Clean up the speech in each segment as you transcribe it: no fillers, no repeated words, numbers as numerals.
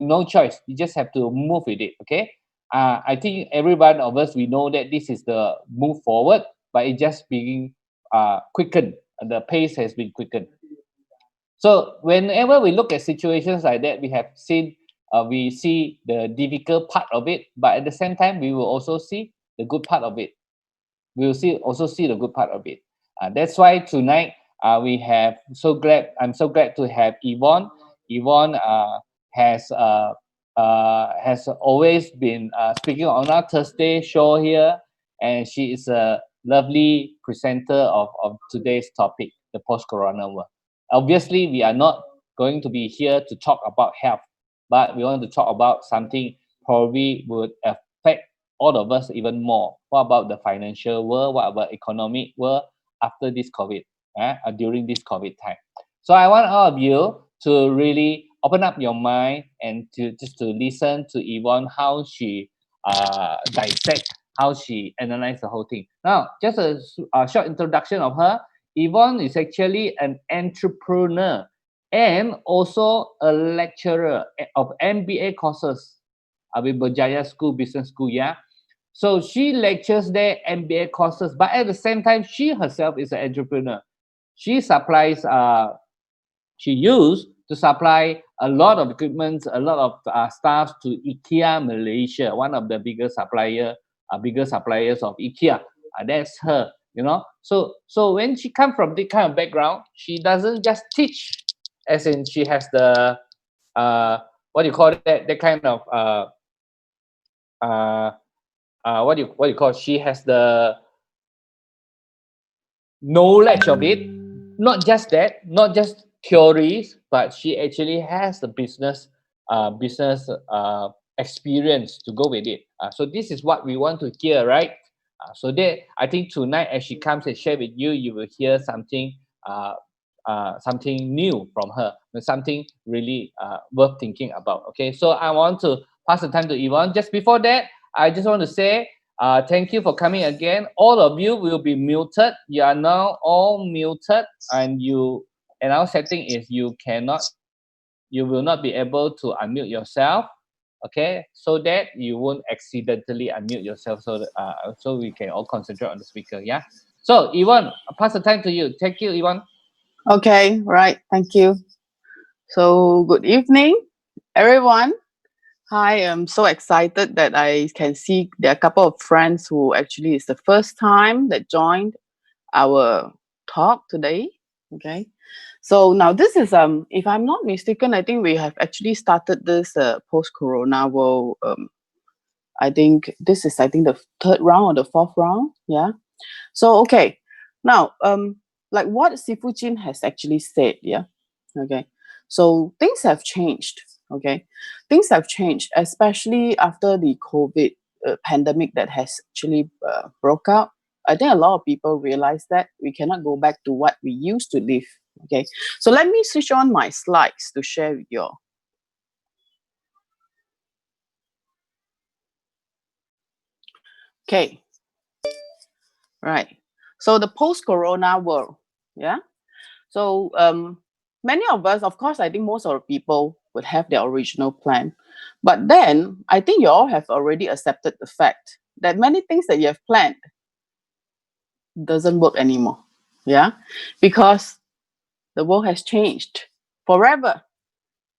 no choice. You just have to move with it. Okay. I think every one of us, we know that this is the move forward, but it just being quickened. The pace has been quickened. So whenever we look at situations like that, we see the difficult part of it, but at the same time, we will also see the good part of it. We will also see the good part of it. That's why tonight we have so glad. I'm so glad to have Yvonne. Yvonne has uh, has always been speaking on our Thursday show here, and she is a lovely presenter of today's topic, the post-corona world. Obviously, we are not going to be here to talk about health, but we want to talk about something probably would affect all of us even more. What about the financial world? What about economic world after this COVID, during this COVID time? So I want all of you to really open up your mind and to just to listen to Yvonne, how she dissect, how she analyze the whole thing. Now, just a short introduction of her. Yvonne is actually an entrepreneur and also a lecturer of MBA courses with Berjaya School, Business School, yeah. So she lectures there MBA courses, but at the same time, she herself is an entrepreneur. She supplies, she used to supply a lot of equipment, a lot of staffs to IKEA Malaysia, one of the bigger suppliers of IKEA. That's her, you know. So when she comes from this kind of background, she doesn't just teach, as in she has the uh, what do you call that? That kind of uh, what do you call? She has the knowledge of it. Not just that, not just theories, but she actually has the business experience to go with it. So this is what we want to hear, right? So that I think tonight, as she comes and share with you, you will hear uh, something new from her, something really worth thinking about. Okay, so I want to pass the time to Yvonne. Just before that, I just want to say thank you for coming again. All of you will be muted. You are now all muted, and our setting is you will not be able to unmute yourself. Okay, so that you won't accidentally unmute yourself, so we can all concentrate on the speaker. Yeah. So Yvonne, I'll pass the time to you. Thank you, Yvonne. Okay, right. Thank you. So, good evening, everyone. Hi, I'm so excited that I can see there are a couple of friends who actually is the first time that joined our talk today. Okay. So now this is if I'm not mistaken, I think we have actually started this post-corona world. I think this is the third round or the fourth round. Yeah. So okay. Now like what Sifu Jin has actually said, yeah. Okay. So things have changed. Okay. Things have changed, especially after the COVID pandemic that has actually broke out. I think a lot of people realize that we cannot go back to what we used to live. Okay. So let me switch on my slides to share with you all. Okay. Right. So the post-corona world. Yeah. So many of us, of course, I think most of the people would have their original plan. But then I think you all have already accepted the fact that many things that you have planned doesn't work anymore. Yeah. Because the world has changed forever.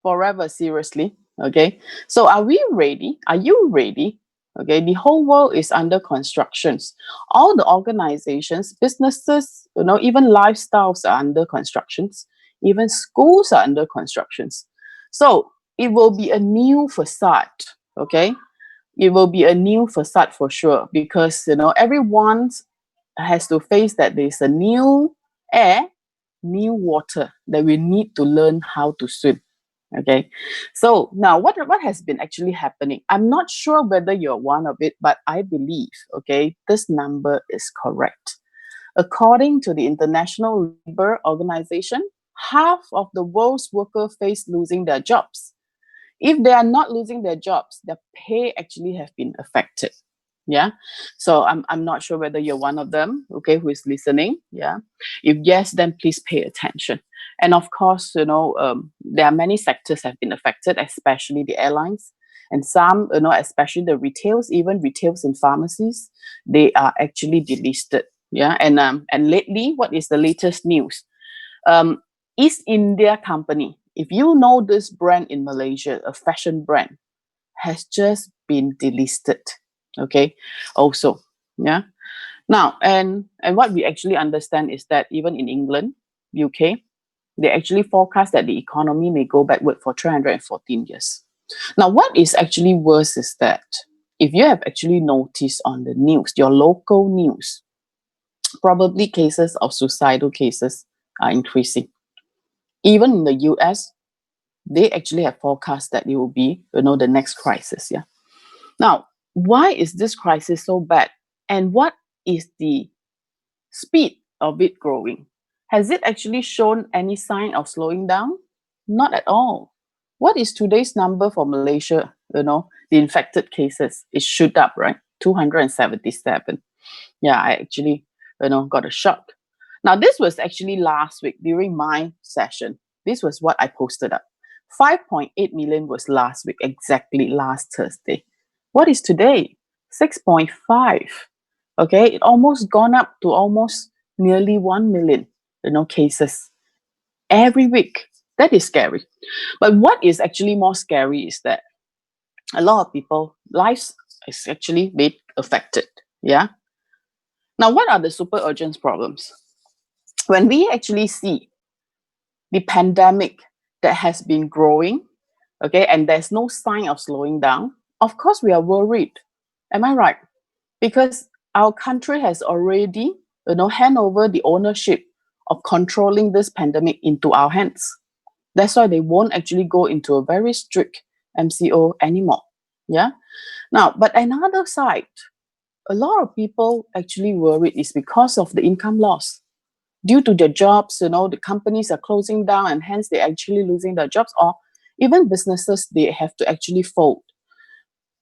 Forever, seriously. Okay. So are we ready? Are you ready? Okay. The whole world is under constructions. All the organizations, businesses, even lifestyles are under constructions. Even schools are under constructions. So it will be a new facade. Okay. It will be a new facade for sure because, everyone has to face that there's a new air, new water that we need to learn how to swim. Okay. So now what has been actually happening? I'm not sure whether you're one of it, but I believe, okay, this number is correct. According to the International Labour Organization, half of the world's workers face losing their jobs. If they are not losing their jobs, their pay actually have been affected. Yeah. So I'm not sure whether you're one of them, okay, who is listening. Yeah. If yes, then please pay attention. And of course, there are many sectors have been affected, especially the airlines. And some, especially the retails, even retails in pharmacies, they are actually delisted. Yeah. And lately, what is the latest news? Um, East India Company. If you know this brand in Malaysia, a fashion brand, has just been delisted. Okay, also, yeah. Now, and what we actually understand is that even in England, UK, they actually forecast that the economy may go backward for 314 years. Now, what is actually worse is that if you have actually noticed on the news, your local news, probably cases of suicidal cases are increasing. Even in the US, they actually have forecast that it will be, the next crisis. Yeah. Now, why is this crisis so bad? And what is the speed of it growing? Has it actually shown any sign of slowing down? Not at all. What is today's number for Malaysia? The infected cases, it shoot up, right? 277. Yeah, I actually, got a shock. Now, this was actually last week during my session. This was what I posted up. 5.8 million was last week, exactly last Thursday. What is today? 6.5. Okay, it almost gone up to almost nearly 1 million, cases every week. That is scary. But what is actually more scary is that a lot of people lives is actually being affected. Yeah. Now, what are the super urgent problems? When we actually see the pandemic that has been growing, okay, and there's no sign of slowing down, of course we are worried. Am I right? Because our country has already, hand over the ownership of controlling this pandemic into our hands. That's why they won't actually go into a very strict MCO anymore. Yeah. Now, but another side, a lot of people actually worried is because of the income loss due to their jobs. The companies are closing down and hence they're actually losing their jobs, or even businesses, they have to actually fold.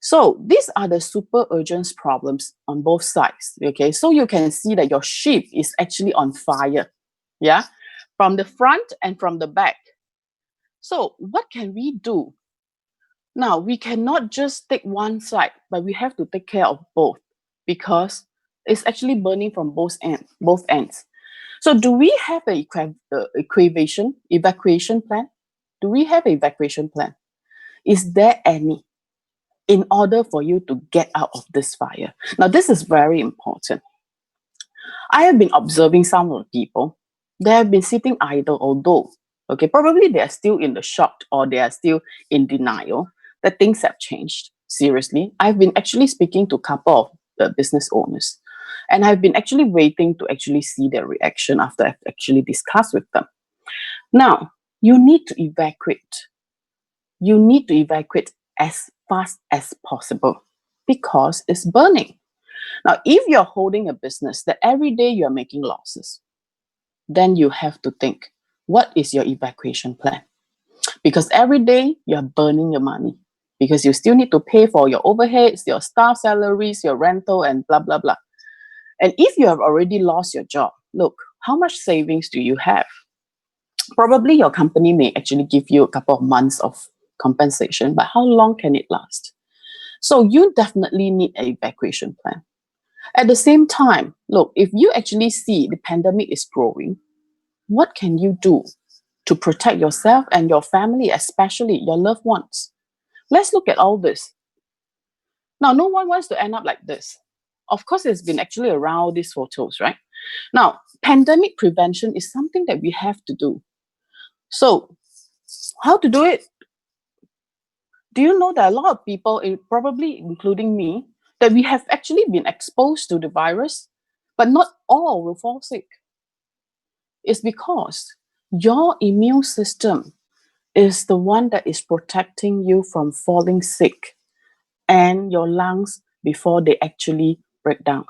So these are the super urgent problems on both sides. Okay, so you can see that your ship is actually on fire. Yeah, from the front and from the back. So what can we do? Now, we cannot just take one side, but we have to take care of both because it's actually burning from both ends. So, do we have a evacuation plan? Do we have an evacuation plan? Is there any in order for you to get out of this fire? Now, this is very important. I have been observing some of the people. They have been sitting idle, although, okay, probably they are still in the shock or they are still in denial that things have changed. Seriously, I've been actually speaking to a couple of business owners, and I've been actually waiting to actually see their reaction after I've actually discussed with them. Now, you need to evacuate. You need to evacuate as fast as possible because it's burning. Now, if you're holding a business that every day you're making losses, then you have to think, what is your evacuation plan? Because every day you're burning your money because you still need to pay for your overheads, your staff salaries, your rental, and blah, blah, blah. And if you have already lost your job, look, how much savings do you have? Probably your company may actually give you a couple of months of compensation, but how long can it last? So you definitely need an evacuation plan. At the same time, look, if you actually see the pandemic is growing, what can you do to protect yourself and your family, especially your loved ones? Let's look at all this. Now, no one wants to end up like this. Of course, it's been actually around these photos, right? Now, pandemic prevention is something that we have to do. So, how to do it? Do you know that a lot of people, probably including me, that we have actually been exposed to the virus, but not all will fall sick? It's because your immune system is the one that is protecting you from falling sick and your lungs before they actually break down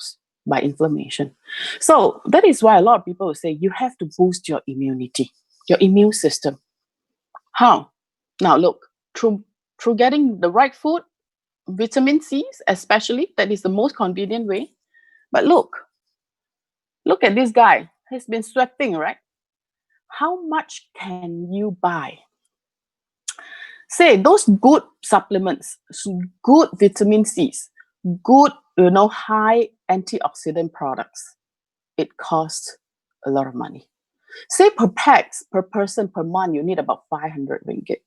by inflammation. So that is why a lot of people will say you have to boost your immunity, your immune system. How? Now look, through getting the right food, vitamin C's, especially. That is the most convenient way. But look at this guy. He's been sweating, right? How much can you buy? Say those good supplements, good vitamin C's, good, high antioxidant products. It costs a lot of money. Say per pax, per person, per month, you need about 500 ringgit.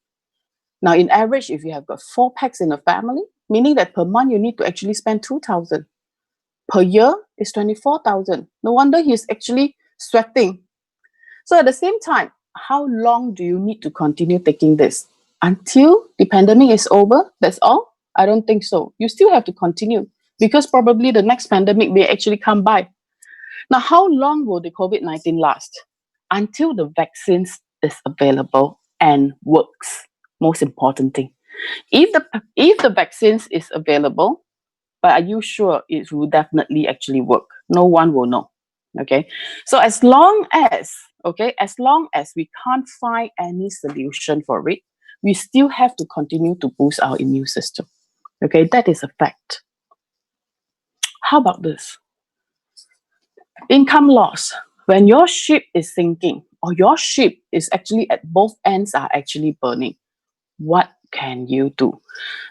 Now, in average, if you have got 4 packs in a family, meaning that per month you need to actually spend 2,000. Per year is 24,000. No wonder he's actually sweating. So at the same time, how long do you need to continue taking this? Until the pandemic is over? That's all? I don't think so. You still have to continue because probably the next pandemic may actually come by. Now, how long will the COVID-19 last? Until the vaccines is available and works. Most important thing. If the vaccines is available, but are you sure it will definitely actually work? No one will know. Okay. So as long as we can't find any solution for it, we still have to continue to boost our immune system. Okay, that is a fact. How about this? Income loss. When your ship is sinking or your ship is actually at both ends are actually burning, what can you do?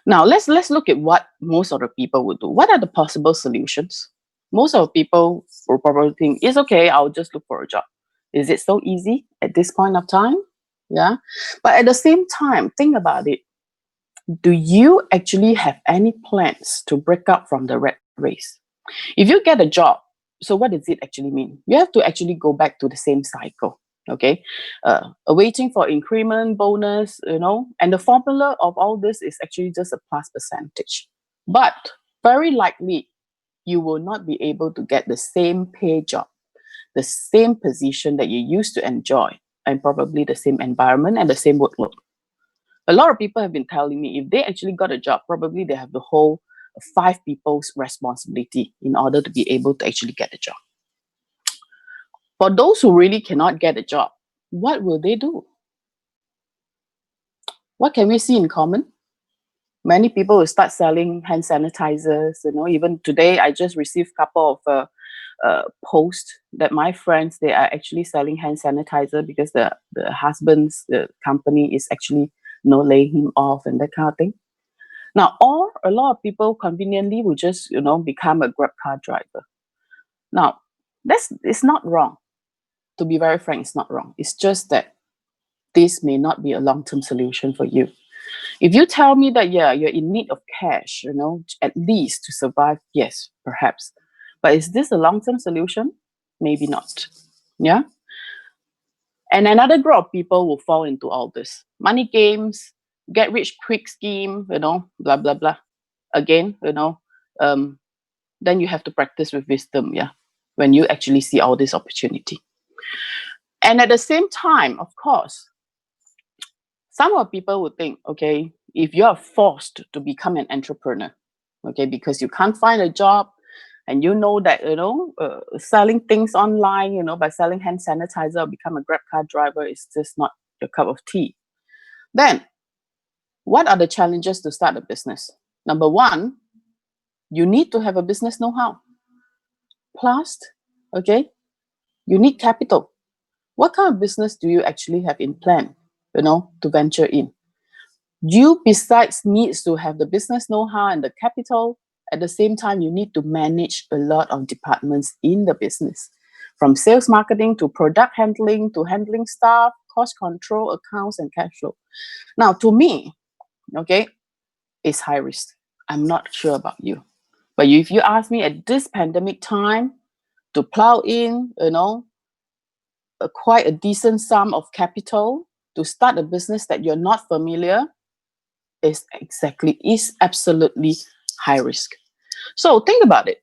Now let's look at what most of the people would do. What are the possible solutions? Most of the people will probably think it's okay, I'll just look for a job. Is it so easy at this point of time? Yeah. But at the same time, think about it. Do you actually have any plans to break out from the rat race? If you get a job, so what does it actually mean? You have to actually go back to the same cycle. Okay, waiting for increment, bonus, and the formula of all this is actually just a plus percentage. But very likely, you will not be able to get the same pay job, the same position that you used to enjoy, and probably the same environment and the same workload. A lot of people have been telling me if they actually got a job, probably they have the whole 5 people's responsibility in order to be able to actually get a job. For those who really cannot get a job, what will they do? What can we see in common? Many people will start selling hand sanitizers. Even today, I just received a couple of posts that my friends, they are actually selling hand sanitizer because the husband's company is actually laying him off and that kind of thing. Now, or a lot of people conveniently will just become a Grab car driver. Now, it's not wrong. To be very frank, it's not wrong. It's just that this may not be a long-term solution for you. If you tell me that, yeah, you're in need of cash, at least to survive, yes, perhaps. But is this a long-term solution? Maybe not. Yeah. And another group of people will fall into all this. Money games, get rich quick scheme, blah, blah, blah. Again, then you have to practice with wisdom, yeah, when you actually see all this opportunity. And at the same time, of course, some of people would think, okay, if you are forced to become an entrepreneur, okay, because you can't find a job and you know that, selling things online, by selling hand sanitizer or become a Grab car driver is just not your cup of tea. Then, what are the challenges to start a business? Number one, you need to have a business know-how. Plus, okay, you need capital. What kind of business do you actually have in plan, to venture in? You, besides, needs to have the business know-how and the capital. At the same time, you need to manage a lot of departments in the business, from sales marketing to product handling to handling staff, cost control, accounts, and cash flow. Now, to me, okay, it's high risk. I'm not sure about you. But if you ask me at this pandemic time to plow in, quite a decent sum of capital to start a business that you're not familiar is absolutely high risk. So think about it.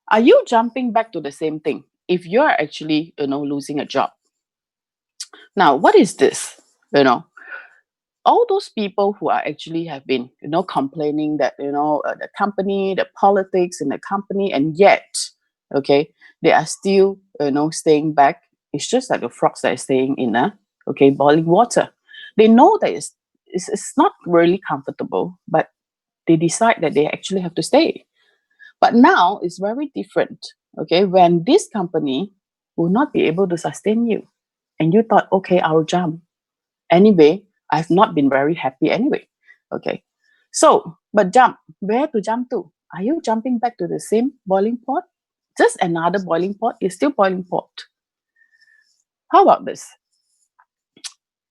Are you jumping back to the same thing if you're actually, losing a job? Now, what is this? All those people who are actually have been, complaining that, the company, the politics in the company, and yet, okay, they are still, staying back. It's just like the frogs that are staying in boiling water. They know that it's not really comfortable, but they decide that they actually have to stay. But now it's very different. Okay, when this company will not be able to sustain you, and you thought, okay, I'll jump. Anyway, I've not been very happy anyway. Okay, so but jump. Where to jump to? Are you jumping back to the same boiling pot? Just another boiling pot is still boiling pot. How about this?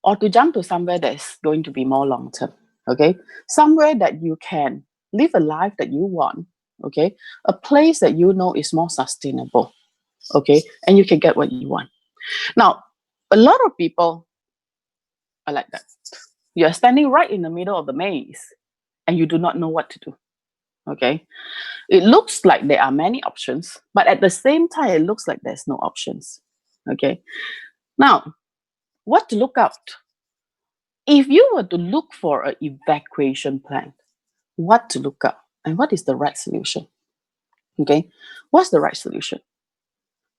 Or to jump to somewhere that's going to be more long term. Okay, somewhere that you can live a life that you want. Okay, a place that you know is more sustainable. Okay, and you can get what you want. Now, a lot of people are like that. You're standing right in the middle of the maze and you do not know what to do. Okay, it looks like there are many options, but at the same time, it looks like there's no options. Okay, now what to look out? If you were to look for an evacuation plan, what to look up and what is the right solution? Okay, what's the right solution?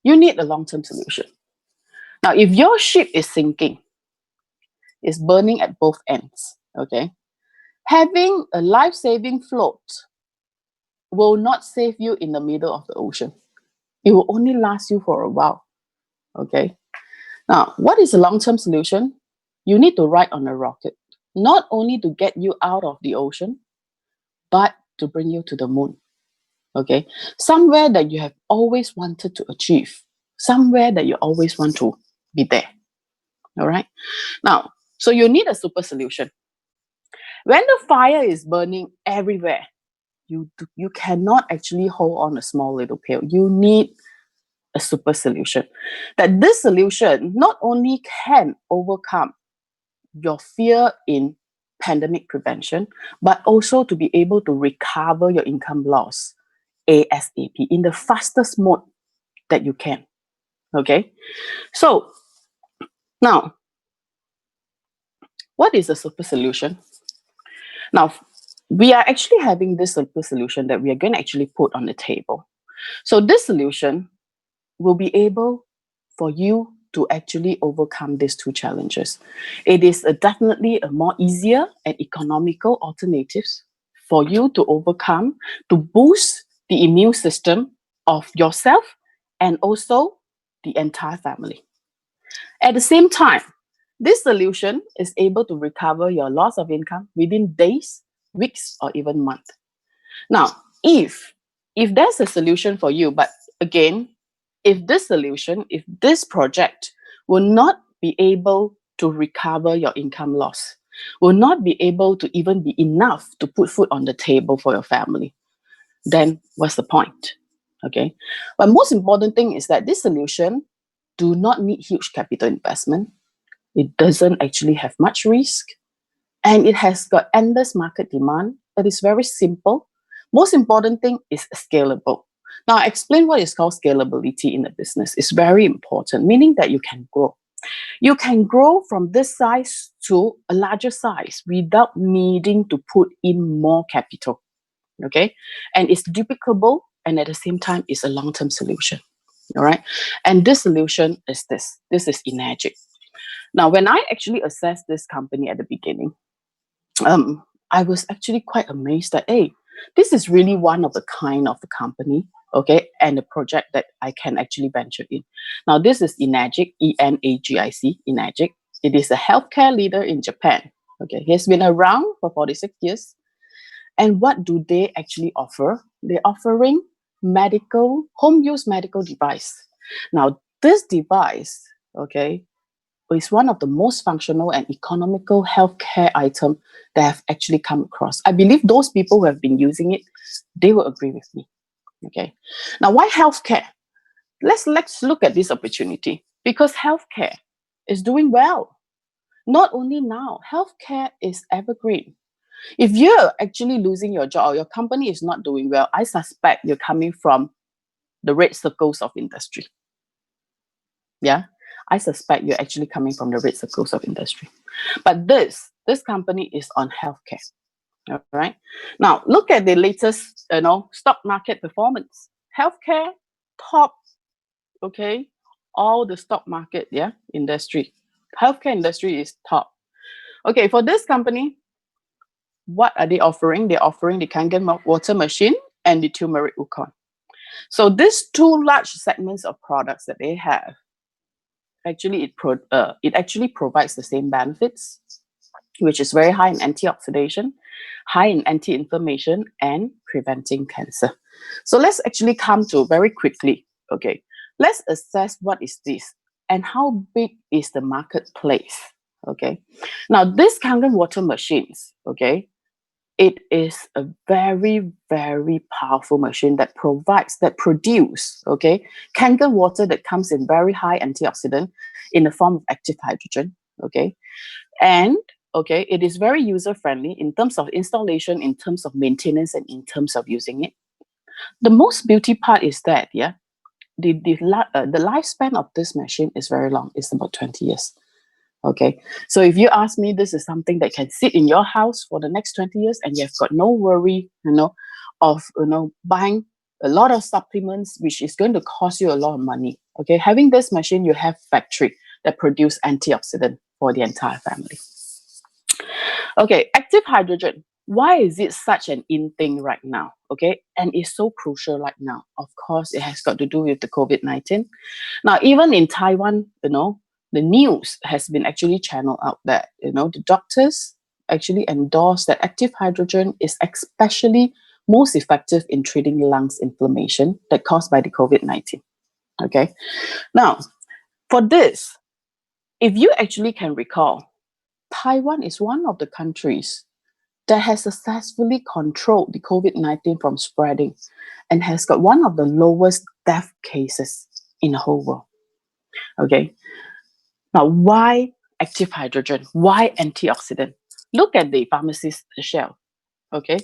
You need a long-term solution. Now, if your ship is sinking, is burning at both ends, okay, having a life-saving float will not save you in the middle of the ocean. It will only last you for a while, okay. Now, what is a long-term solution? You need to ride on a rocket, not only to get you out of the ocean, but to bring you to the moon, okay? Somewhere that you have always wanted to achieve, somewhere that you always want to be there, all right? Now, so you need a super solution. When the fire is burning everywhere, you cannot actually hold on a small little pill. You need a super solution. That this solution not only can overcome your fear in pandemic prevention, but also to be able to recover your income loss ASAP in the fastest mode that you can. Okay, so now, what is a super solution? Now, we are actually having this super solution that we are going to actually put on the table. So this solution will be able for you to actually overcome these two challenges. It is definitely a more easier and economical alternatives for you to overcome, to boost the immune system of yourself and also the entire family. At the same time, this solution is able to recover your loss of income within days, weeks, or even months. Now, if there's a solution for you, but again, if this solution, if this project will not be able to recover your income loss, will not be able to even be enough to put food on the table for your family, then what's the point? Okay. But most important thing is that this solution do not need huge capital investment. It doesn't actually have much risk, and it has got endless market demand. It is very simple. Most important thing is scalable. Now, I explain what is called scalability in the business. It's very important, meaning that you can grow. You can grow from this size to a larger size without needing to put in more capital. Okay, and it's duplicable, and at the same time, it's a long-term solution. All right, and this solution is this. This is Enagic. Now, when I actually assessed this company at the beginning, I was actually quite amazed that, hey, this is really one of the kind of the company, okay, and the project that I can actually venture in. Now, this is Enagic, Enagic, Enagic. It is a healthcare leader in Japan. Okay, he has been around for 46 years. And what do they actually offer? They're offering medical, home use medical device. Now, this device, okay, is one of the most functional and economical healthcare item that I've actually come across. I believe those people who have been using it, they will agree with me. Okay. Now, why healthcare? Let's look at this opportunity, because healthcare is doing well. Not only now, healthcare is evergreen. If you're actually losing your job or your company is not doing well, I suspect you're coming from the red circles of industry. Yeah, I suspect you're actually coming from the red circles of industry. But this company is on healthcare. All right. Now look at the latest, stock market performance. Healthcare top. Okay, all the stock market, industry. Healthcare industry is top. Okay, for this company, What are they offering? They're offering the Kangen water machine and the turmeric Wukon. So these two large segments of products that they have, actually it actually provides the same benefits, which is very high in antioxidation, high in anti-inflammation, and preventing cancer. So let's actually come to very quickly, okay, let's assess what is this and how big is the marketplace, okay. Now, these Kangen water machines, okay, it is a very, very powerful machine that produce, okay, Kangen water that comes in very high antioxidant in the form of active hydrogen, okay. And okay, it is very user friendly in terms of installation, in terms of maintenance, and in terms of using it. The most beauty part is that, yeah, the lifespan of this machine is very long. It's about 20 years. Okay, so if you ask me, this is something that can sit in your house for the next 20 years, and you've got no worry, of buying a lot of supplements, which is going to cost you a lot of money. Okay, having this machine, you have factory that produce antioxidant for the entire family. Okay, active hydrogen. Why is it such an in thing right now? Okay, and it's so crucial right now. Of course, it has got to do with the COVID-19. Now, even in Taiwan, the news has been actually channeled out that, the doctors actually endorse that active hydrogen is especially most effective in treating lungs inflammation that caused by the COVID-19. Okay, now for this, if you actually can recall, Taiwan is one of the countries that has successfully controlled the COVID-19 from spreading and has got one of the lowest death cases in the whole world. Okay. Now, why active hydrogen? Why antioxidant? Look at the pharmacy's shelf. Okay.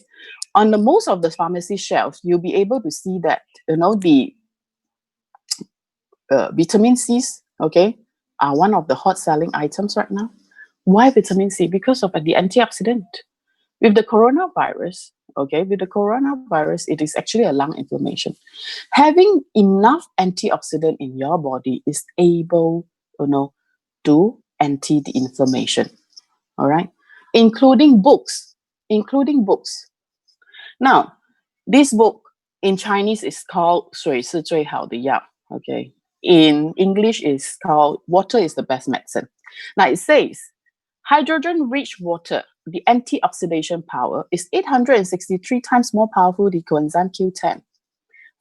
On the most of the pharmacy shelves, you'll be able to see that, the vitamin C's, okay, are one of the hot selling items right now. Why vitamin C? Because of the antioxidant. With the coronavirus, it is actually a lung inflammation. Having enough antioxidant in your body is able, to anti the inflammation. All right, including books. Now, this book in Chinese is called 水是最好的药. Okay, in English is called Water is the best medicine. Now it says hydrogen-rich water, the antioxidant power is 863 times more powerful than coenzyme Q10,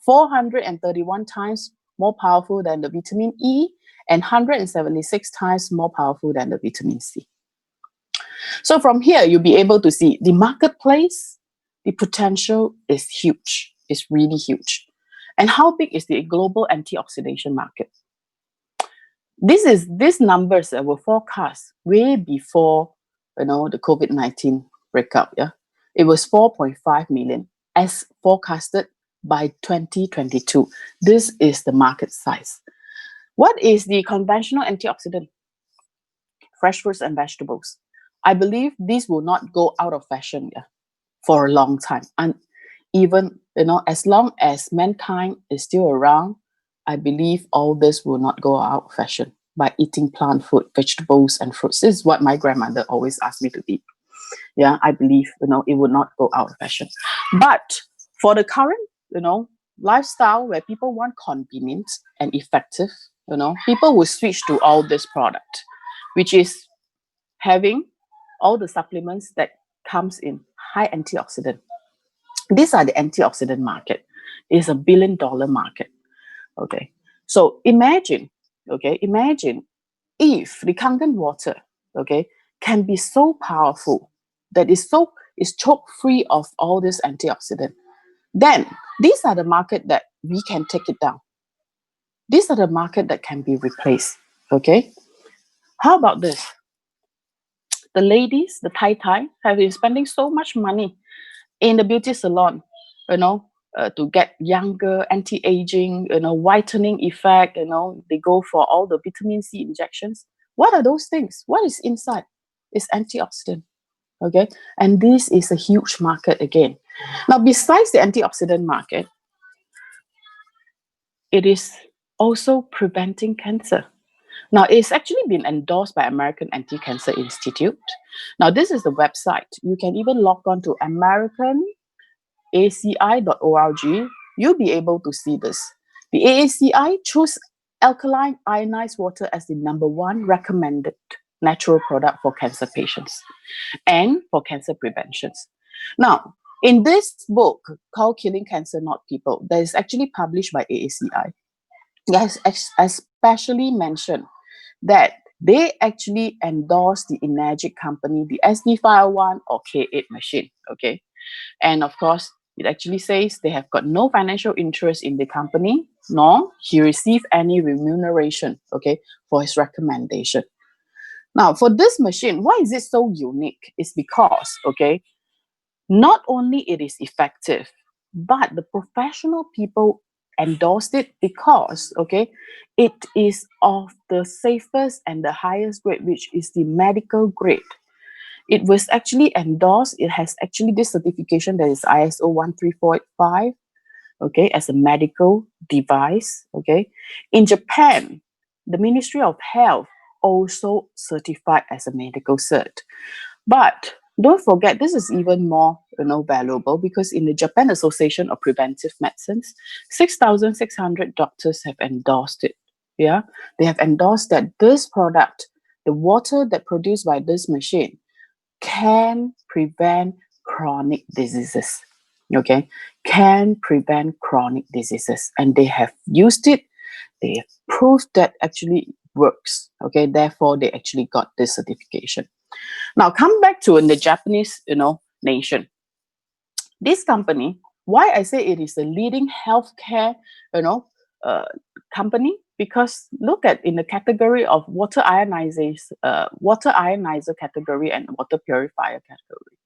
431 times more powerful than the vitamin E, and 176 times more powerful than the vitamin C. So from here, you'll be able to see the marketplace, the potential is huge. It's really huge. And how big is the global antioxidant market? These numbers were forecast way before, the COVID-19 breakout. Yeah, it was 4.5 million as forecasted by 2022. This is the market size. What is the conventional antioxidant? Fresh fruits and vegetables. I believe these will not go out of fashion, yeah, for a long time. And even, as long as mankind is still around, I believe all this will not go out of fashion by eating plant food, vegetables, and fruits. This is what my grandmother always asked me to eat. Yeah, I believe, it would not go out of fashion. But for the current, lifestyle where people want convenient and effective, people will switch to all this product, which is having all the supplements that comes in high antioxidant. These are the antioxidant market. It's $1 billion market. Okay. So imagine if the Kangen water, okay, can be so powerful that is choke free of all this antioxidant, then these are the market that we can take it down. These are the market that can be replaced. Okay. How about this? The ladies, the Tai, have been spending so much money in the beauty salon, to get younger, anti-aging, whitening effect, they go for all the vitamin C injections. What are those things? What is inside? It's antioxidant. Okay. And this is a huge market again. Now, besides the antioxidant market, it is also preventing cancer. Now, it's actually been endorsed by American Anti-Cancer Institute. Now, this is the website. You can even log on to americanaci.org. You'll be able to see this. The AACI chose alkaline ionized water as the number one recommended natural product for cancer patients and for cancer preventions. Now, in this book called Killing Cancer Not People, that is actually published by AACI, yes, especially mentioned that they actually endorse the Energic company, the SD501 or K8 machine. Okay. And of course, it actually says they have got no financial interest in the company, nor he received any remuneration, okay, for his recommendation. Now, for this machine, why is it so unique? It's because, okay, not only it is effective, but the professional people endorsed it because, okay, it is of the safest and the highest grade, which is the medical grade. It was actually endorsed. It has actually this certification that is ISO 13485, okay, as a medical device, okay. In Japan, the Ministry of Health also certified as a medical cert. But don't forget, this is even more, valuable because in the Japan Association of Preventive Medicines, 6,600 doctors have endorsed it. Yeah, they have endorsed that this product, the water that produced by this machine, can prevent chronic diseases. Okay, can prevent chronic diseases, and they have used it. They have proved that actually works. Okay, therefore they actually got this certification. Now come back to the Japanese, nation. This company, why I say it is the leading healthcare, uh, company, because look at in the category of water ionizer category and water purifier category.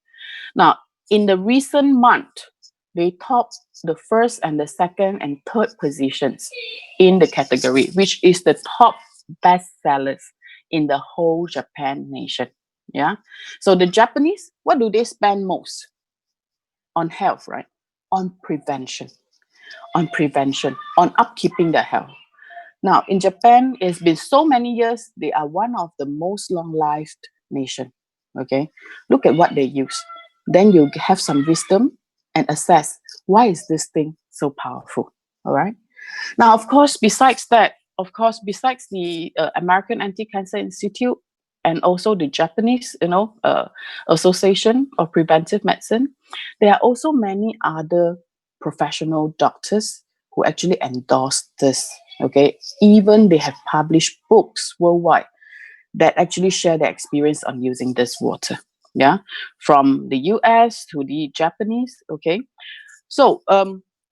Now, in the recent month, they topped the first and the second and third positions in the category, which is the top best sellers in the whole Japan nation. Yeah. So the Japanese, what do they spend most? On health, right? On prevention, on upkeeping the health. Now, in Japan, it's been so many years, they are one of the most long-lived nation. Okay, look at what they use. Then you have some wisdom and assess why is this thing so powerful. All right. Now, of course, besides that, besides the American Anti-Cancer Institute and also the Japanese, Association of Preventive Medicine, there are also many other professional doctors who actually endorse this. Okay, even they have published books worldwide that actually share their experience on using this water. Yeah, from the US to the Japanese. Okay, so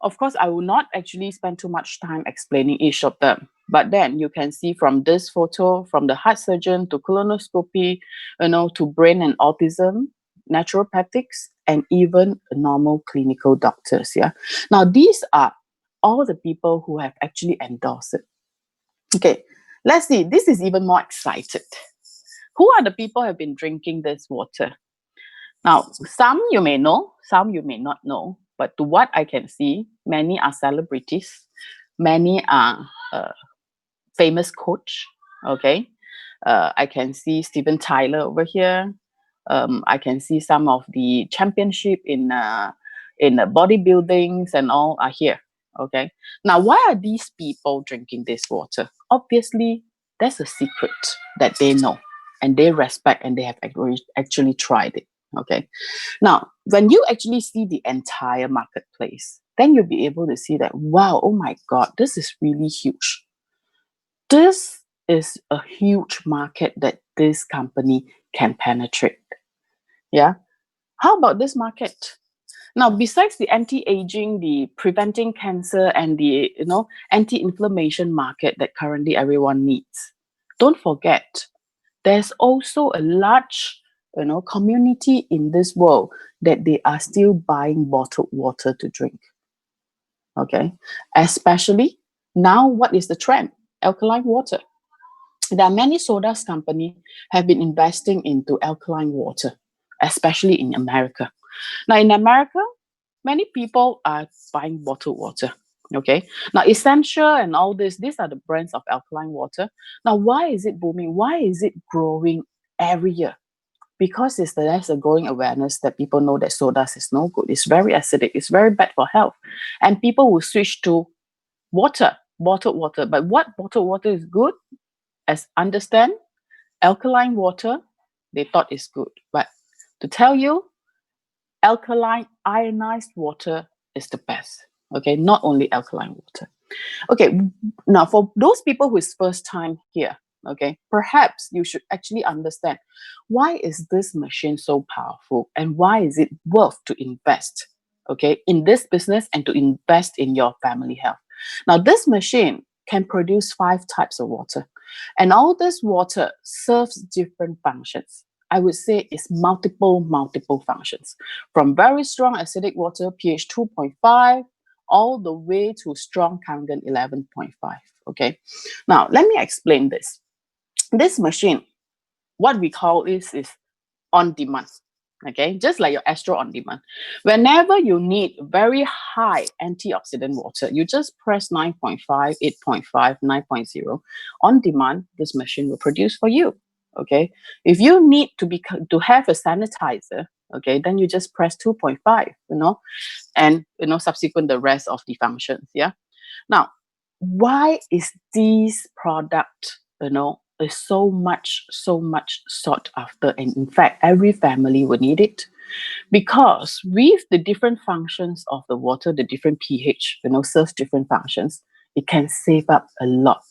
of course, I will not actually spend too much time explaining each of them. But then you can see from this photo, from the heart surgeon to colonoscopy, to brain and autism, naturopathics, and even normal clinical doctors. Yeah. Now, these are all the people who have actually endorsed it. Okay, let's see. This is even more excited. Who are the people who have been drinking this water? Now, some you may know, some you may not know, but to what I can see, many are celebrities, many are famous coach. Okay, I can see Steven Tyler over here. I can see some of the championship in the bodybuildings and all are here. Okay, now why are these people drinking this water? Obviously, there's a secret that they know and they respect and they have actually tried it. Okay, now when you actually see the entire marketplace, then you'll be able to see that, wow, oh my God, this is really huge. This is a huge market that this company can penetrate. Yeah. How about this market? Now, besides the anti-aging, the preventing cancer, and the anti-inflammation market that currently everyone needs, don't forget there's also a large community in this world that they are still buying bottled water to drink. Okay, especially now, what is the trend? Alkaline water. There are many sodas company have been investing into alkaline water, especially in America. Now, in America, many people are buying bottled water. Okay. Now, Essential and all this, these are the brands of alkaline water. Now, why is it booming? Why is it growing every year? Because there's a growing awareness that people know that sodas is no good. It's very acidic. It's very bad for health. And people will switch to water, bottled water. But what bottled water is good? As understand, alkaline water, they thought is good. But to tell you, alkaline ionized water is the best. Okay, not only alkaline water. Okay, now for those people who is first time here, okay, perhaps you should actually understand why is this machine so powerful and why is it worth to invest, okay, in this business and to invest in your family health. Now, this machine can produce 5 types of water, and all this water serves different functions. I would say it's multiple functions, from very strong acidic water, pH 2.5, all the way to strong Kangen 11.5. Okay. Now, let me explain this. This machine, what we call is on demand. Okay. Just like your Astro on demand. Whenever you need very high antioxidant water, you just press 9.5, 8.5, 9.0. On demand, this machine will produce for you. Okay. If you need to have a sanitizer, okay, then you just press 2.5, and subsequent the rest of the functions. Yeah. Now, why is this product is so much sought after, and in fact every family will need it? Because with the different functions of the water, the different pH serves different functions, it can save up a lot.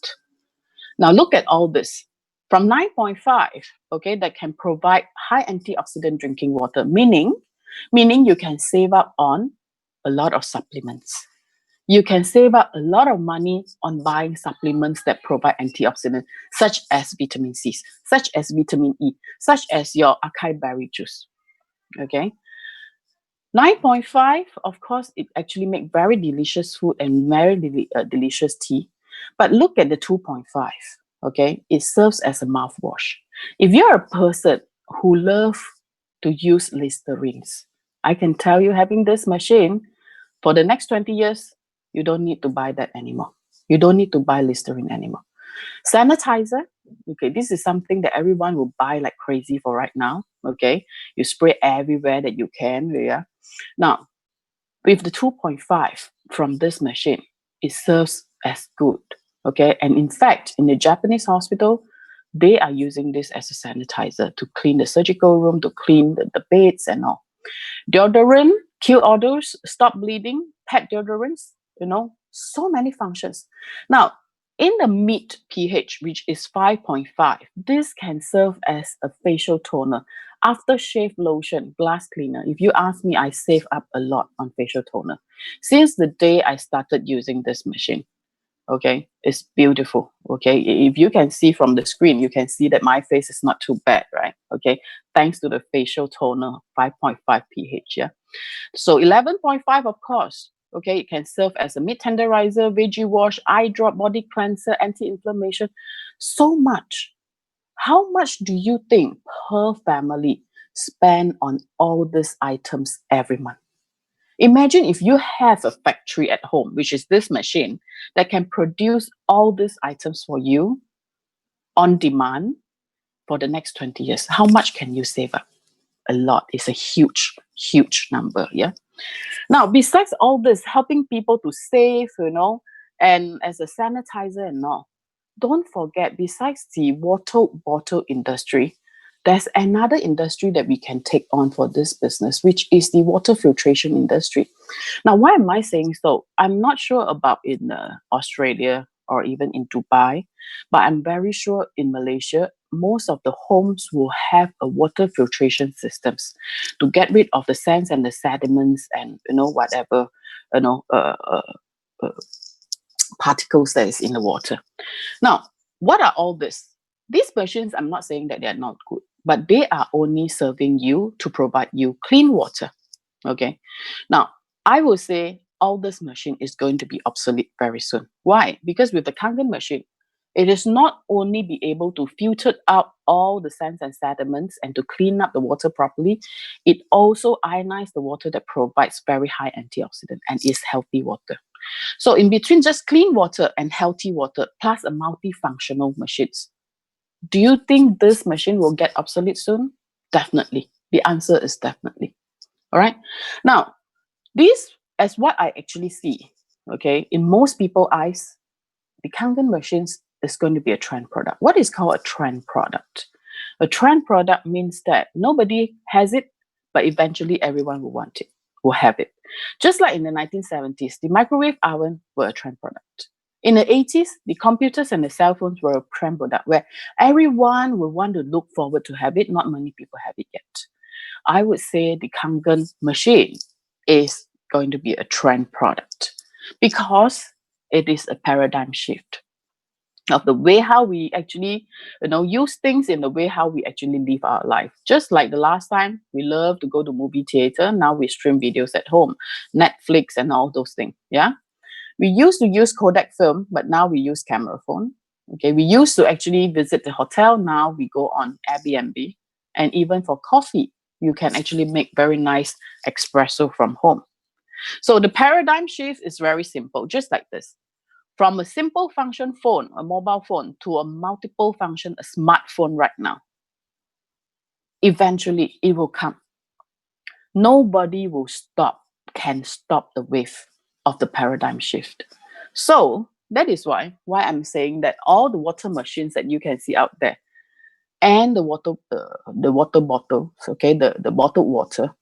Now look at all this. From 9.5, okay, that can provide high antioxidant drinking water, meaning you can save up on a lot of supplements. You can save up a lot of money on buying supplements that provide antioxidants, such as vitamin C, such as vitamin E, such as your acai berry juice. Okay. 9.5, of course, it actually makes very delicious food and very delicious tea. But look at the 2.5, okay? It serves as a mouthwash. If you're a person who loves to use Listerines, I can tell you, having this machine for the next 20 years, you don't need to buy that anymore. You don't need to buy Listerine anymore. Sanitizer, okay, this is something that everyone will buy like crazy for right now, okay? You spray everywhere that you can, yeah? Now, with the 2.5 from this machine, it serves as good, okay? And in fact, in the Japanese hospital, they are using this as a sanitizer to clean the surgical room, to clean the beds and all. Deodorant, kill odors, stop bleeding, pet deodorants, so many functions. Now, in the mid pH, which is 5.5, this can serve as a facial toner, aftershave lotion, glass cleaner. If you ask me, I save up a lot on facial toner since the day I started using this machine. Okay, it's beautiful. Okay, if you can see from the screen, you can see that my face is not too bad, right? Okay, thanks to the facial toner, 5.5 pH. Yeah, so 11.5, of course. Okay, it can serve as a meat tenderizer, veggie wash, eye drop, body cleanser, anti-inflammation. So much. How much do you think per family spend on all these items every month? Imagine if you have a factory at home, which is this machine, that can produce all these items for you on demand for the next 20 years. How much can you save up? A lot. It's a huge number. Yeah. Now, besides all this, helping people to save, and as a sanitizer and all, don't forget, besides the water bottle industry, there's another industry that we can take on for this business, which is the water filtration industry. Now, why am I saying so? I'm not sure about in Australia or even in Dubai, but I'm very sure in Malaysia, most of the homes will have a water filtration systems to get rid of the sands and the sediments and whatever you know uh, uh, uh, particles that is in the water. Now, what are all this? These machines, I'm not saying that they are not good, but they are only serving you to provide you clean water. Okay. Now, I will say all this machine is going to be obsolete very soon. Why? Because with the Kangen machine, it is not only be able to filter out all the sands and sediments and to clean up the water properly, it also ionizes the water that provides very high antioxidant and is healthy water. So in between just clean water and healthy water plus a multifunctional machines, do you think this machine will get obsolete soon? Definitely. The answer is definitely. All right. Now, this, as what I actually see, okay, in most people's eyes, the Kangen machines is going to be a trend product. What is called a trend product? A trend product means that nobody has it, but eventually everyone will want it, will have it. Just like in the 1970s, the microwave oven were a trend product. In the 80s, the computers and the cell phones were a trend product where everyone will want to look forward to have it. Not many people have it yet. I would say the Kangen machine is going to be a trend product because it is a paradigm shift of the way how we actually use things in the way how we actually live our life. Just like the last time we love to go to movie theater, now we stream videos at home, Netflix and all those things. Yeah, we used to use Kodak film, but now we use camera phone. Okay, we used to actually visit the hotel, now we go on Airbnb. And even for coffee, you can actually make very nice espresso from home. So the paradigm shift is very simple, just like this. From a simple function phone, a mobile phone, to a multiple function, a smartphone right now. Eventually, it will come. Nobody can stop the wave of the paradigm shift. So that is why I'm saying that all the water machines that you can see out there and the water bottles, okay, the bottled water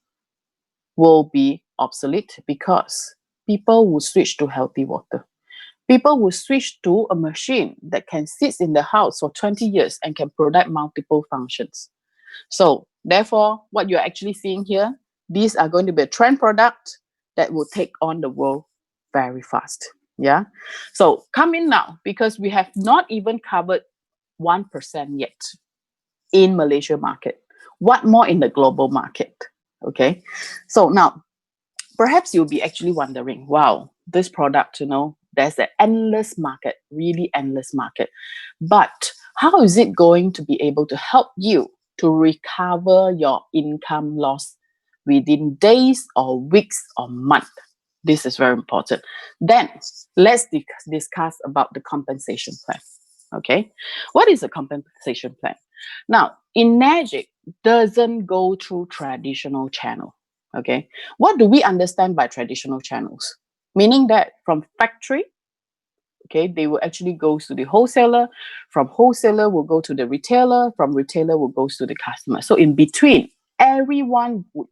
will be obsolete because people will switch to healthy water. People will switch to a machine that can sit in the house for 20 years and can provide multiple functions. So, therefore, what you're actually seeing here, these are going to be a trend product that will take on the world very fast. Yeah. So, come in now because we have not even covered 1% yet in Malaysia market. What more in the global market? Okay. So, now perhaps you'll be actually wondering, wow, this product, there's an endless market, really endless market. But how is it going to be able to help you to recover your income loss within days or weeks or months? This is very important. Then let's discuss about the compensation plan. Okay, what is a compensation plan? Now, Enagic doesn't go through traditional channel. Okay, what do we understand by traditional channels? Meaning that from factory, okay, they will actually go to the wholesaler. From wholesaler will go to the retailer. From retailer will go to the customer. So in between, everyone would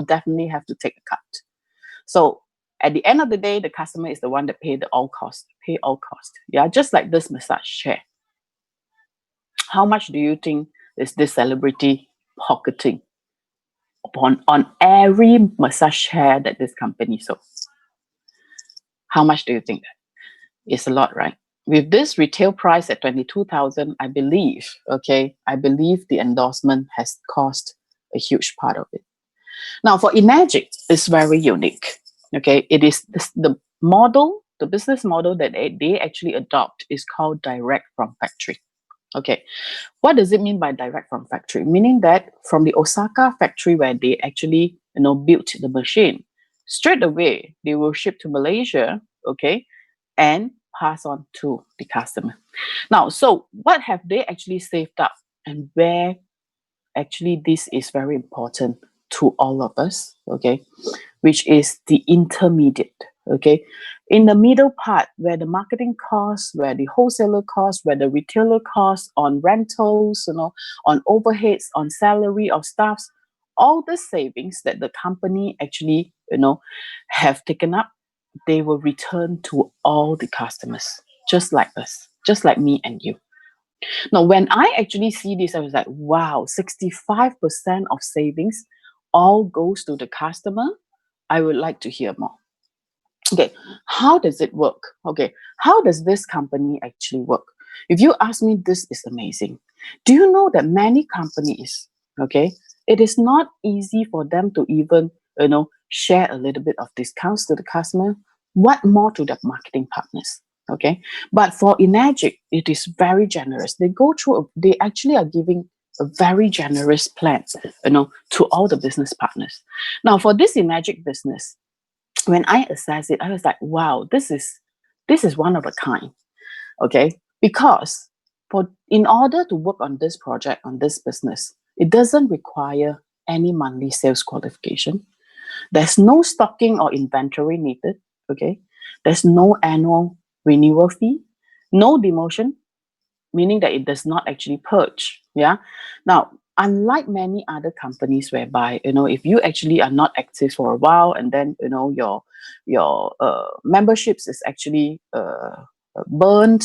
definitely have to take a cut. So at the end of the day, the customer is the one that pay all cost. Yeah, just like this massage chair. How much do you think is this celebrity pocketing on every massage chair that this company sold? How much do you think that? It's a lot, right? With this retail price at 22,000, I believe the endorsement has cost a huge part of it. Now, for Enagic, it's very unique. Okay, it is the business model that they actually adopt is called direct from factory. Okay, what does it mean by direct from factory? Meaning that from the Osaka factory where they actually built the machine, straight away they will ship to Malaysia, okay, and pass on to the customer. Now, so what have they actually saved up, and where actually this is very important to all of us, okay, which is the intermediate, okay, in the middle part where the marketing costs, where the wholesaler costs, where the retailer costs on rentals, on overheads, on salary of staffs, all the savings that the company actually have taken up, they will return to all the customers, just like us, just like me and you. Now, when I actually see this, I was like, wow, 65% of savings all goes to the customer. I would like to hear more. Okay, how does it work? Okay, how does this company actually work? If you ask me, this is amazing. Do you know that many companies, okay, it is not easy for them to even, share a little bit of discounts to the customer? What more to the marketing partners? Okay, but for Enagic, it is very generous. They actually are giving a very generous plan, to all the business partners. Now, for this Enagic business, when I assessed it, I was like, wow, this is one of a kind. Okay, because in order to work on this project, on this business, it doesn't require any monthly sales qualification. There's no stocking or inventory needed. Okay, there's no annual renewal fee, no demotion, meaning that it does not actually purge. Yeah. Now, unlike many other companies whereby, if you actually are not active for a while, and then your memberships is actually burnt,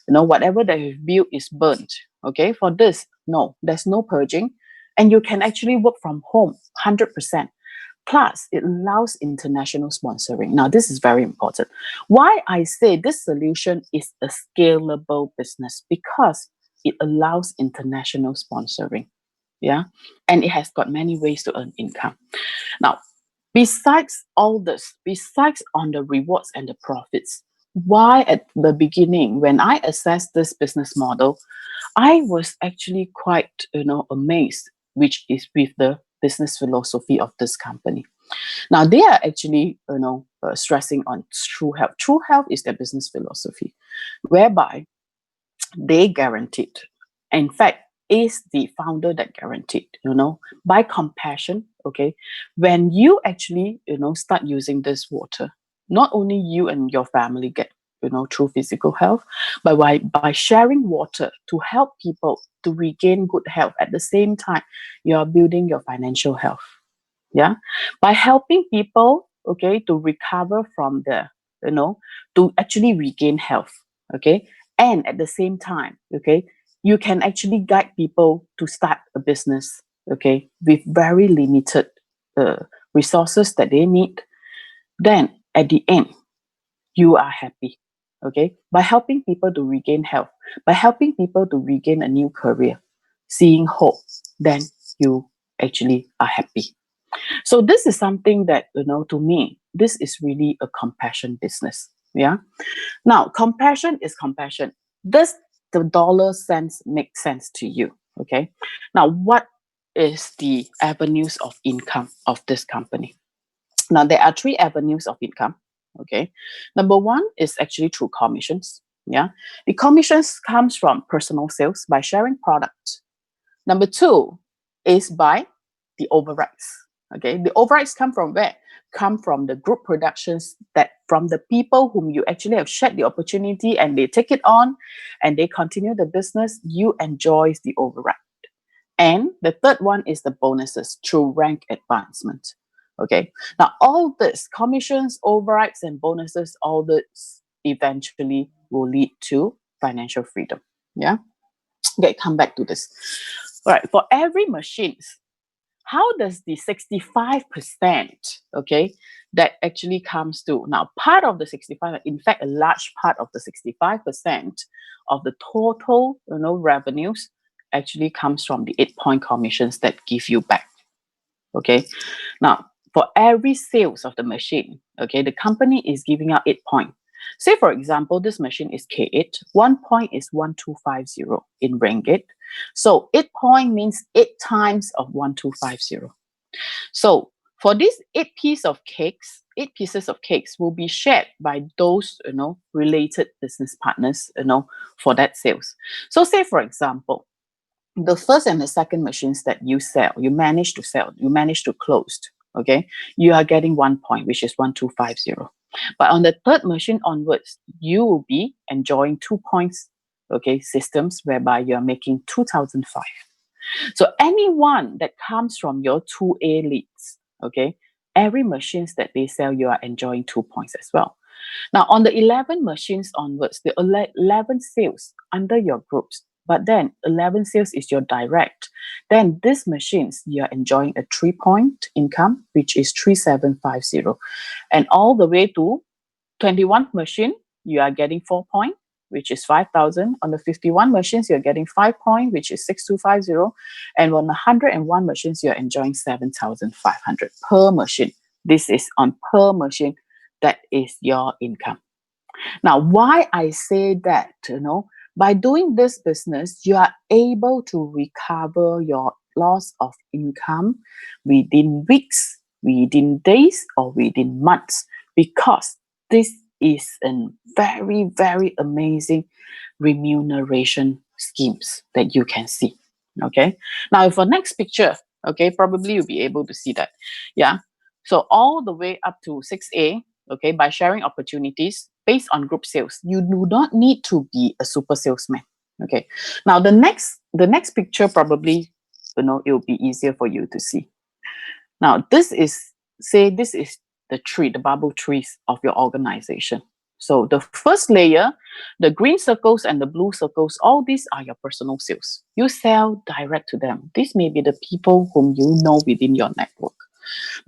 whatever that you've built is burnt. Okay. For this, no, there's no purging, and you can actually work from home 100%. Plus, it allows international sponsoring. Now, this is very important. Why I say this solution is a scalable business, because it allows international sponsoring. Yeah. And it has got many ways to earn income. Now, besides all this, besides on the rewards and the profits, why at the beginning, when I assessed this business model, I was actually quite, amazed, which is with the business philosophy of this company. Now, they are actually, stressing on true health. True health is their business philosophy, whereby they guaranteed. In fact, is the founder that guaranteed, by compassion. Okay, when you actually, start using this water, not only you and your family get, true physical health, but by sharing water to help people to regain good health, at the same time, you are building your financial health. Yeah, by helping people, okay, to recover from to actually regain health. Okay, and at the same time, okay, you can actually guide people to start a business, okay, with very limited uh, resources that they need. Then at the end, you are happy. Okay, by helping people to regain health, by helping people to regain a new career, seeing hope, then you actually are happy. So this is something that, to me, this is really a compassion business. Yeah. Now, compassion is compassion. Does the dollar sense make sense to you? Okay. Now, what is the avenues of income of this company? Now, there are three avenues of income. Okay. Number one is actually through commissions. Yeah. The commissions comes from personal sales by sharing products. Number two is by the overrides. Okay, the overrides come from where? Come from the group productions, that from the people whom you actually have shared the opportunity and they take it on and they continue the business, you enjoy the override. And the third one is the bonuses through rank advancement. Okay, now all this commissions, overrides, and bonuses, all this eventually will lead to financial freedom. Yeah. Okay, come back to this. All right, for every machines, how does the 65%, okay, that actually comes to now, part of the 65, in fact, a large part of the 65% of the total, revenues actually comes from the 8-point commissions that give you back. Okay, now for every sales of the machine, okay, the company is giving out 8 points. Say, for example, this machine is K8, 1 point is 1250 in ringgit. So 8 point means 8 times of 1250. So for these 8 pieces of cakes will be shared by those, related business partners, for that sales. So say, for example, the first and the second machines that you manage to close, okay, you are getting 1 point, which is 1250. But on the third machine onwards, you will be enjoying 2 points, okay, systems whereby you are making 2005. So anyone that comes from your 2A leads, okay, every machines that they sell, you are enjoying 2 points as well. Now, on the 11 machines onwards, the 11 sales under your groups, but then 11 sales is your direct, then these machines, you're enjoying a 3-point income, which is 3750. And all the way to 21 machine, you are getting 4 point, which is 5,000. On the 51 machines, you're getting 5 point, which is 6250. And on 101 machines, you're enjoying 7,500 per machine. This is on per machine. That is your income. Now, why I say that, by doing this business, you are able to recover your loss of income within weeks, within days, or within months, because this is a very, very amazing remuneration schemes that you can see. Okay. Now, for next picture, okay, probably you'll be able to see that. Yeah. So all the way up to 6A, okay, by sharing opportunities based on group sales, you do not need to be a super salesman. Okay. Now the next picture probably, it will be easier for you to see. Now, this is the tree, the bubble trees of your organization. So the first layer, the green circles and the blue circles, all these are your personal sales. You sell direct to them. These may be the people whom you know within your network.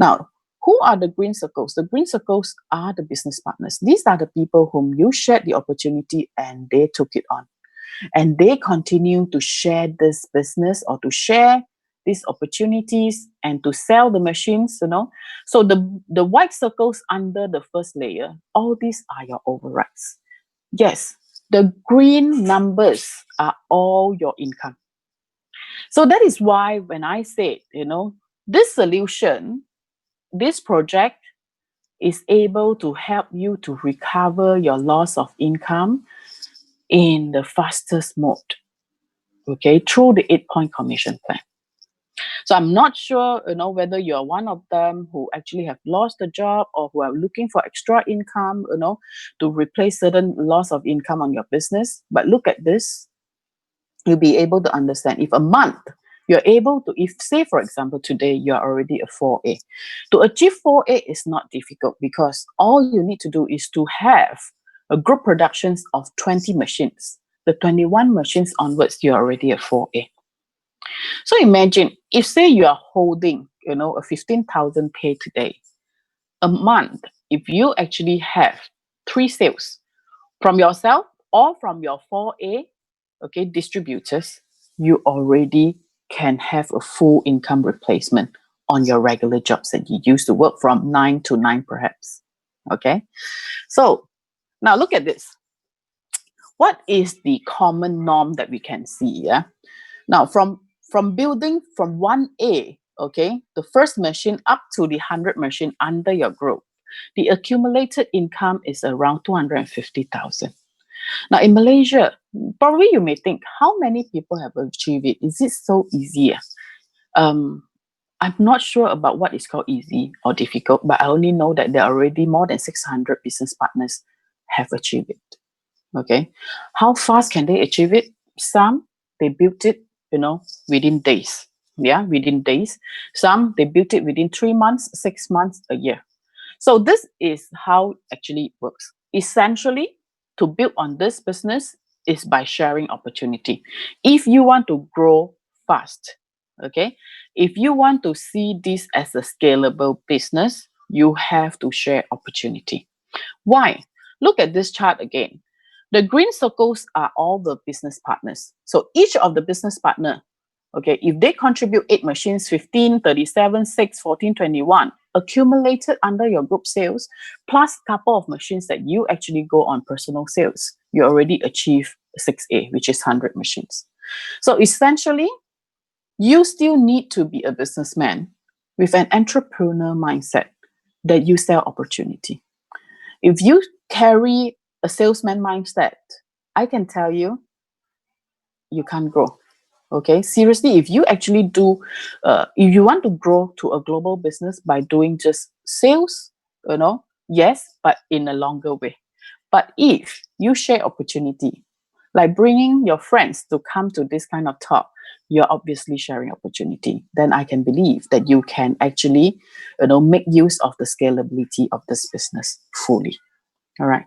Now, who are the green circles? The green circles are the business partners. These are the people whom you shared the opportunity and they took it on. And they continue to share this business or to share these opportunities and to sell the machines. So the white circles under the first layer, all these are your overrides. Yes, the green numbers are all your income. So that is why when I said, this solution, this project is able to help you to recover your loss of income in the fastest mode, okay, through the 8-point commission plan. So I'm not sure, whether you're one of them who actually have lost a job or who are looking for extra income, to replace certain loss of income on your business. But look at this. You'll be able to understand if a month you're able to, if say, for example, today you're already a 4A. To achieve 4A is not difficult because all you need to do is to have a group productions of 20 machines. The 21 machines onwards, you're already a 4A. So imagine if say you are holding, a 15,000 pay today, a month, if you actually have 3 sales from yourself or from your 4A, okay, distributors, you already can have a full income replacement on your regular jobs that you used to work from 9 to 9 perhaps. Okay. So now look at this. What is the common norm that we can see? Yeah. Now from building from 1A, okay, the first machine up to the 100 machine under your group, the accumulated income is around 250,000. Now in Malaysia, probably you may think, how many people have achieved it? Is it so easy? I'm not sure about what is called easy or difficult, but I only know that there are already more than 600 business partners have achieved it. Okay. How fast can they achieve it? Some, they built it, within days. Yeah, within days. Some, they built it within 3 months, 6 months, a year. So this is how actually it works. Essentially, to build on this business is by sharing opportunity. If you want to grow fast, okay, if you want to see this as a scalable business, you have to share opportunity. Why? Look at this chart again. The green circles are all the business partners. So each of the business partner, okay, if they contribute 8 machines, 15, 37, 6, 14, 21, accumulated under your group sales, plus a couple of machines that you actually go on personal sales, you already achieve 6A, which is 100 machines. So essentially, you still need to be a businessman with an entrepreneur mindset that you sell opportunity. If you carry a salesman mindset, I can tell you, you can't grow. Okay, seriously, if you actually do, if you want to grow to a global business by doing just sales, yes, but in a longer way. But if you share opportunity, like bringing your friends to come to this kind of talk, you're obviously sharing opportunity. Then I can believe that you can actually, make use of the scalability of this business fully. All right.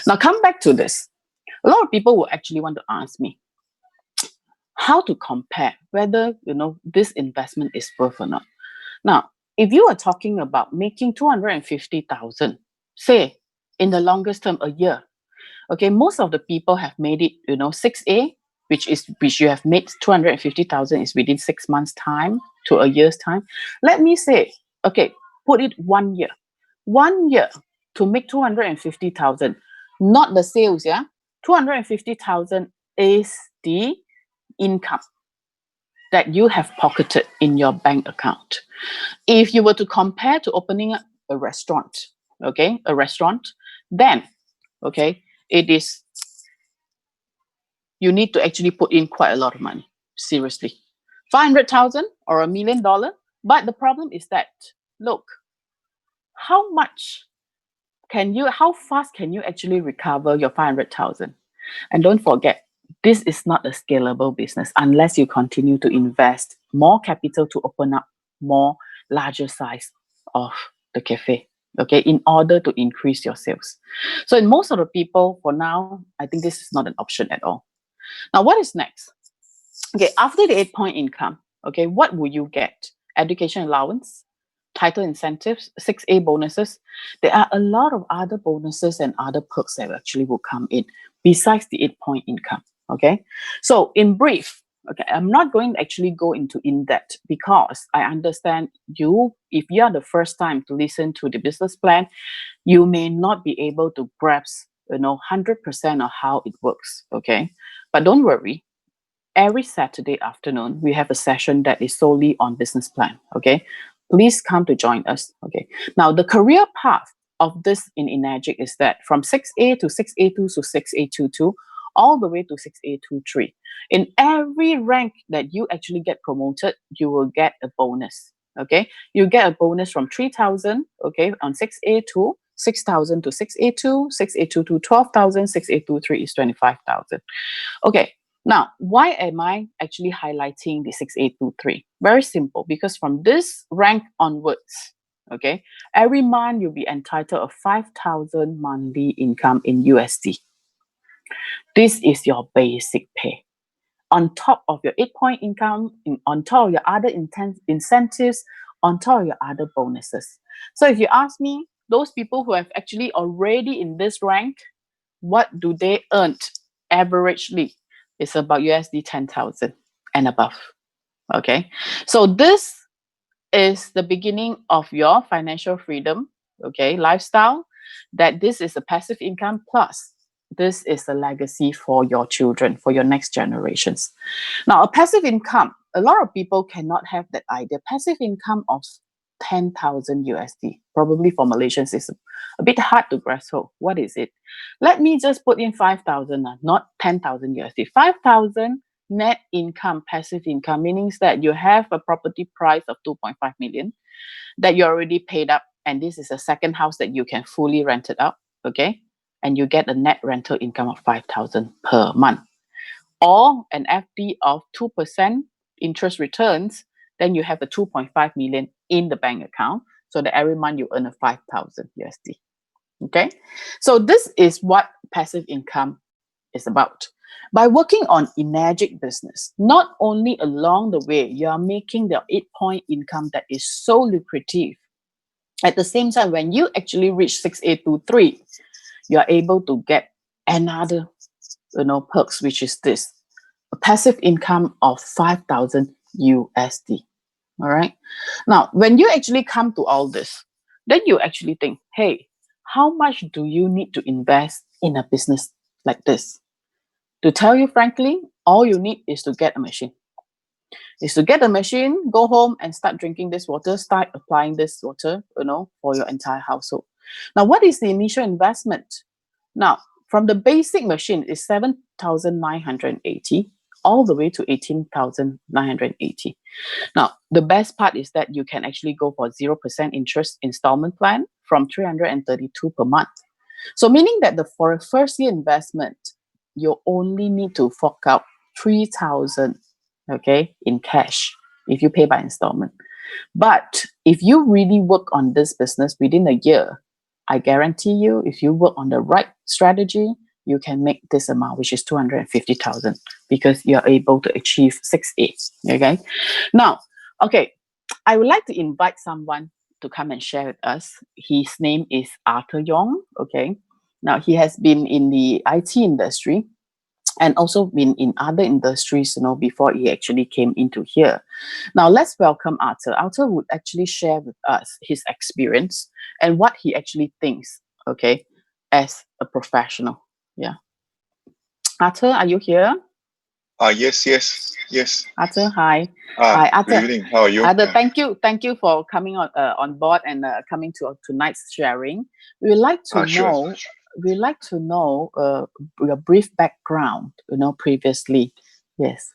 Now come back to this. A lot of people will actually want to ask me how to compare whether this investment is worth or not. Now, if you are talking about making 250,000, say in the longest term, a year, okay, most of the people have made it, 6A, which you have made 250,000 is within 6 months' time to a year's time. Let me say, okay, put it 1 year. 1 year to make 250,000, not the sales, yeah? 250,000 is the income that you have pocketed in your bank account. If you were to compare to opening up a restaurant, okay, a restaurant, then, okay, it is, you need to actually put in quite a lot of money. Seriously. 500,000 or $1 million. But the problem is that, look, how much how fast can you actually recover your 500,000? And don't forget, this is not a scalable business unless you continue to invest more capital to open up more larger size of the cafe, okay, in order to increase your sales. So in most of the people, for now, I think this is not an option at all. Now, what is next? Okay, after the 8-point income, okay, what will you get? Education allowance, title incentives, 6A bonuses. There are a lot of other bonuses and other perks that actually will come in besides the 8-point income. Okay, so in brief, okay, I'm not going to actually go into in depth because I understand you, if you are the first time to listen to the business plan, you may not be able to grasp 100% of how it works. Okay, but don't worry, every Saturday afternoon, we have a session that is solely on business plan. Okay, please come to join us. Okay, now the career path of this in Enagic is that from 6A to 6A2 to 6A22, all the way to 6A23. In every rank that you actually get promoted, you will get a bonus. Okay, you get a bonus from 3,000. Okay, on 6A2, 6,000 to 6A2, 6A2 to 12,000, 6A23 is 25,000. Okay, now, why am I actually highlighting the 6A23? Very simple, because from this rank onwards, okay, every month you'll be entitled of 5,000 monthly income in USD. This is your basic pay. On top of your 8-point income, on top of your other incentives, on top of your other bonuses. So if you ask me, those people who have actually already in this rank, what do they earn averagely? It's about USD 10,000 and above. Okay, so this is the beginning of your financial freedom, okay, lifestyle. That this is a passive income, plus this is a legacy for your children, for your next generations. Now, a passive income, a lot of people cannot have that idea. Passive income of 10,000 USD, probably for Malaysians, is a bit hard to grasp. What is it? Let me just put in 5,000, not 10,000 USD. 5,000 net income, passive income, meaning that you have a property price of 2.5 million that you already paid up, and this is a second house that you can fully rent it out, okay? And you get a net rental income of 5,000 per month. Or an FD of 2% interest returns, then you have a 2.5 million in the bank account, so that every month you earn a 5,000 USD. Okay, so this is what passive income is about. By working on Enagic business, not only along the way you are making the 8-point income that is so lucrative, at the same time, when you actually reach 6A23, you are able to get another perks, which is this, a passive income of 5,000 USD. All right. Now, when you actually come to all this, then you actually think, hey, how much do you need to invest in a business like this? To tell you frankly, all you need is to get a machine. Is to get a machine, go home and start drinking this water, start applying this water, for your entire household. Now, what is the initial investment? Now, from the basic machine is 7,980 all the way to 18,980. Now, the best part is that you can actually go for 0% interest installment plan from 332 per month. So meaning that for a first year investment, you only need to fork out 3,000, okay, in cash if you pay by installment. But if you really work on this business within a year, I guarantee you, if you work on the right strategy, you can make this amount, which is 250,000, because you're able to achieve 6A. Okay. Now, okay, I would like to invite someone to come and share with us. His name is Arthur Yong. Okay. Now, he has been in the IT industry and also been in other industries, before he actually came into here. Now, let's welcome Arthur. Arthur would actually share with us his experience and what he actually thinks, okay, as a professional. Yeah. Arthur, are you here? Yes. Arthur, hi. Hi, Good Arthur. evening. How are you? Arthur, thank you for coming on board and coming to tonight's sharing. We would like to Sure. know. We'd like to know your brief background. Previously. Yes.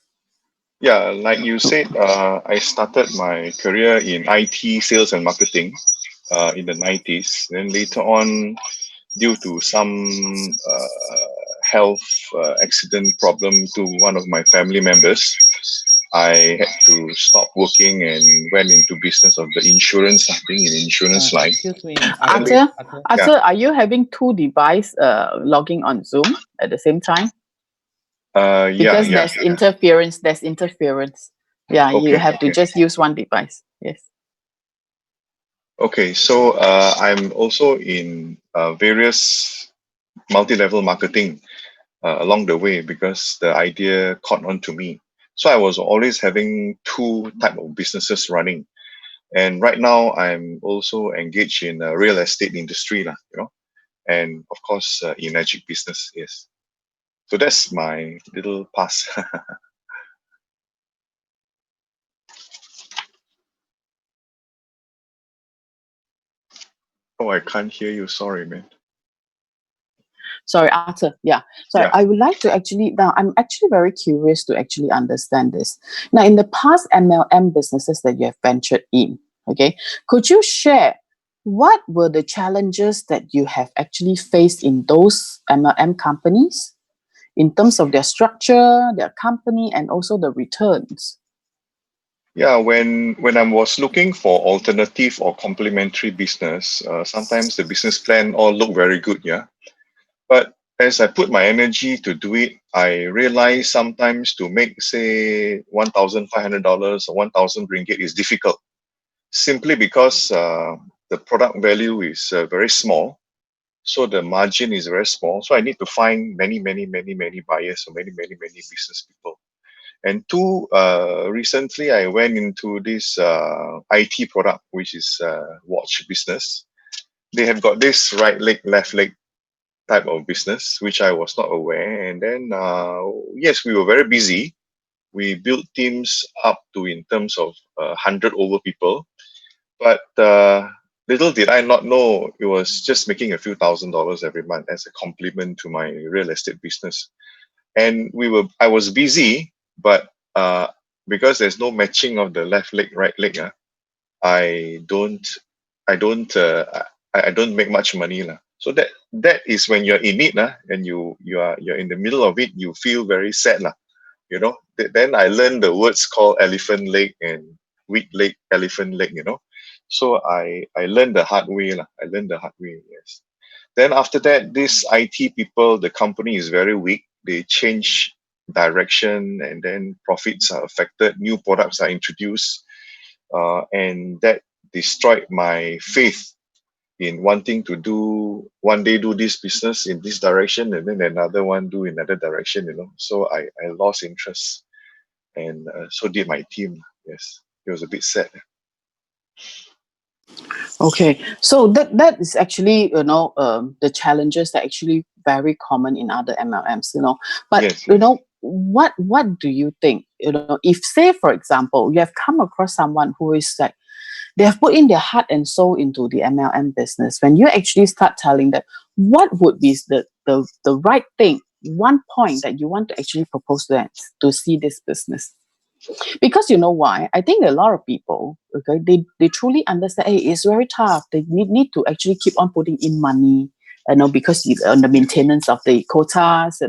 Yeah, like you said, I started my career in IT sales and marketing in the 90s. Then later on, due to some health accident problem to one of my family members, I had to stop working and went into business of the insurance, being in insurance line. Excuse me, Then Arthur. we, Arthur, Arthur. yeah, Arthur, are you having two devices logging on Zoom at the same time? Because yeah. there's interference. There's interference. Yeah, you have to Okay. just use one device. Yes. Okay, so I'm also in various multi-level marketing along the way because the idea caught on to me. So I was always having two type of businesses running, and right now I'm also engaged in real estate industry, and of course in magic business. Yes, so that's my little past. Oh, I can't hear you. Sorry, man. Sorry, Arthur. Yeah. Sorry, Yeah. I would like to actually, now I'm actually very curious to actually understand this. Now, in the past MLM businesses that you have ventured in, okay, could you share what were the challenges that you have actually faced in those MLM companies in terms of their structure, their company, and also the returns? Yeah, when I was looking for alternative or complementary business, sometimes the business plan all look very good, yeah. But as I put my energy to do it, I realize sometimes to make say $1,500 or 1,000 ringgit is difficult, simply because the product value is very small, so the margin is very small. So I need to find many buyers or many business people. And two, recently I went into this IT product, which is watch business. They have got this right leg, left leg type of business, which I was not aware. And then, yes, we were very busy. We built teams up to in terms of 100 over people. But little did I not know it was just making a few $1,000s every month as a complement to my real estate business. And I was busy, but because there's no matching of the left leg, right leg, I don't, I don't, I don't make much money, lah. So that is when you're in it, and you're in the middle of it, you feel very sad, lah. Then I learned the words called elephant leg and weak leg, elephant leg. So I learned the hard way, lah. I learned the hard way. Yes. Then after that, this IT people, the company is very weak. They change direction, and then profits are affected. New products are introduced, and that destroyed my faith in wanting to one day do this business in this direction, and then another one do another direction. So I lost interest, and so did my team. Yes, it was a bit sad. Okay, so that is actually the challenges that actually very common in other MLMs, But Yes. what do you think? If say for example you have come across someone who is like they have put in their heart and soul into the MLM business, when you actually start telling them what would be the right thing, one point that you want to actually propose to them to see this business. Because you know why? I think a lot of people, okay, they truly understand, hey, it's very tough. They need to actually keep on putting in money, because on the maintenance of the quotas,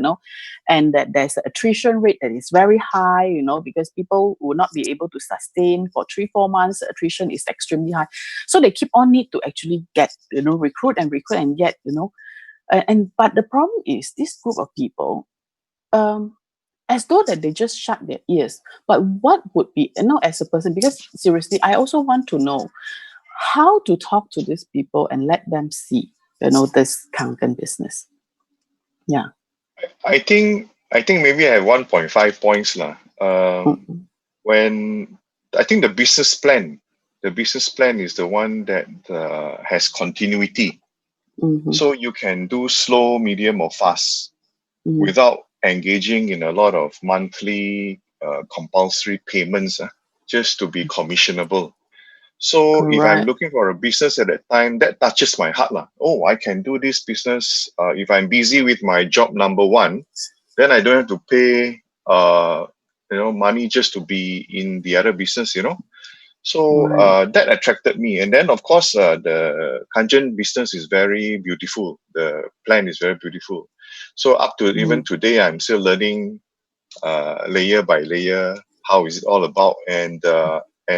and that there's an attrition rate that is very high, because people will not be able to sustain for 3-4 months. Attrition is extremely high. So they keep on need to actually get, recruit and get, but the problem is this group of people, as though that they just shut their ears. But what would be, as a person, because seriously, I also want to know how to talk to these people and let them see, this Kangen business. Yeah. I think maybe I have 1.5 points, lah. Mm-hmm. When I think the business plan is the one that has continuity. Mm-hmm. So you can do slow, medium, or fast Mm-hmm. without engaging in a lot of monthly compulsory payments just to be commissionable. So if I'm Correct. looking for a business at that time, that touches my heart lah. Oh, I can do this business. If I'm busy with my job number one, then I don't have to pay money just to be in the other business. So Right. that attracted me. And then, of course, the Kanjan business is very beautiful. The plan is very beautiful. So up to even today, I'm still learning layer by layer how is it all about. And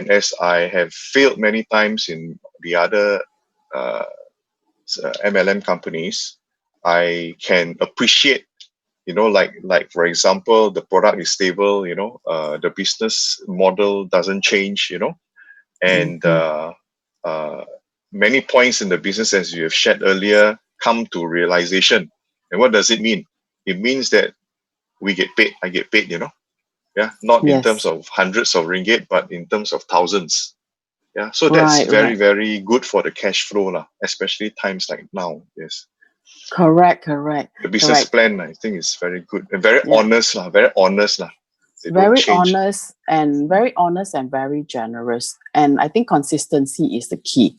as I have failed many times in the other uh, MLM companies, I can appreciate, like for example, the product is stable. The business model doesn't change. And Mhm. uh, many points in the business, as you have shared earlier, come to realization. And what does it mean? It means that we get paid. I get paid. Yeah, not in terms Yes. of hundreds of ringgit, but in terms of thousands. Yeah, so that's Right. very, Right. very good for the cash flow, lah, especially times like now. Yes, Correct. Correct. the business Correct. plan, I think, is very good and very Yeah. honest, lah. Very honest, lah. They don't Very change. honest and very honest and very generous. And I think consistency is the key.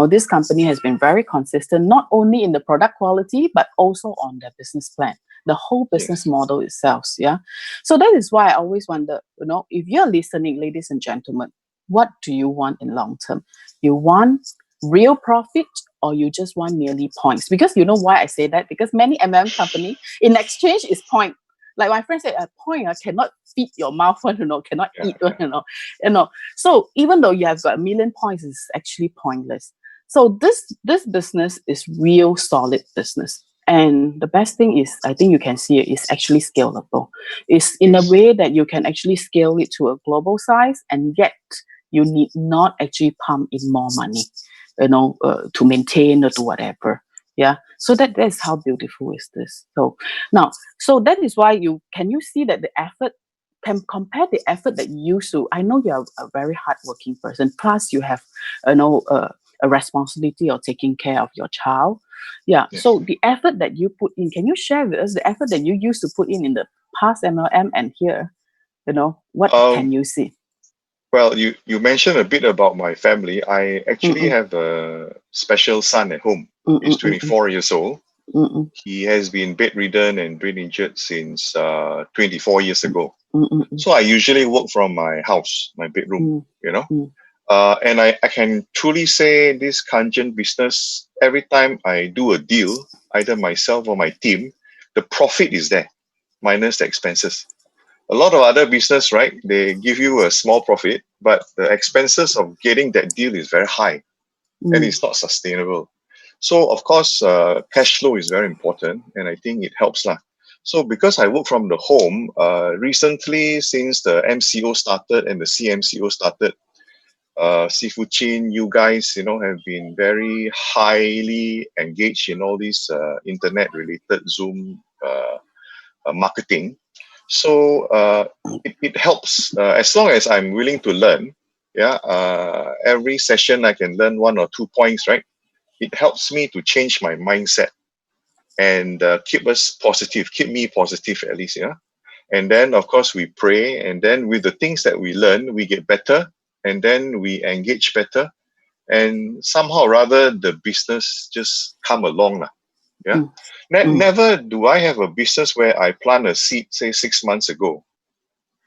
This company has been very consistent, not only in the product quality, but also on their business plan, the whole business Yes, model itself. Yeah. So that is why I always wonder, if you're listening, ladies and gentlemen, what do you want in long term? You want real profit, or you just want merely points? Because you know why I say that? Because many MM company in exchange is point. Like my friend said, a point cannot feed your mouth one, cannot yeah, eat one, So even though you have got a million points, it's actually pointless. So this business is real solid business. And the best thing is, I think you can see it is actually scalable. It's in a yes, way that you can actually scale it to a global size, and yet you need not actually pump in more money, to maintain or to whatever. Yeah. So that's how beautiful is this. So that is why you see that the effort can compare the effort that you used to. I know you're a very hardworking person. Plus, you have a responsibility of taking care of your child. Yeah. yes. So the effort that you put in, can you share with us the effort that you used to put in the past MLM and here? What Um, can you see? well, you mentioned a bit about my family. I actually Mm-mm, have a special son at home. He's mm-mm, mm-mm, 24 years old. mm-mm, He has been bedridden and brain injured since 24 years ago. mm-mm, So I usually work from my house, my bedroom, mm-mm, you know. mm-mm, And I can truly say this Kanjan business, every time I do a deal, either myself or my team, the profit is there, minus the expenses. A lot of other business, right? They give you a small profit, but the expenses of getting that deal is very high and mm, it's not sustainable. So of course, cash flow is very important, and I think it helps lah. So because I work from the home, recently since the MCO started and the CMCO started, Seafood Chin, you guys, have been very highly engaged in all these internet-related Zoom marketing. So it helps as long as I'm willing to learn. Yeah, every session I can learn 1 or 2 points, right? It helps me to change my mindset and keep us positive, keep me positive at least, yeah. And then of course we pray, and then with the things that we learn, we get better, and then we engage better, and somehow or rather the business just come along lah. Yeah. mm, mm. Never do I have a business where I plant a seed, say 6 months ago,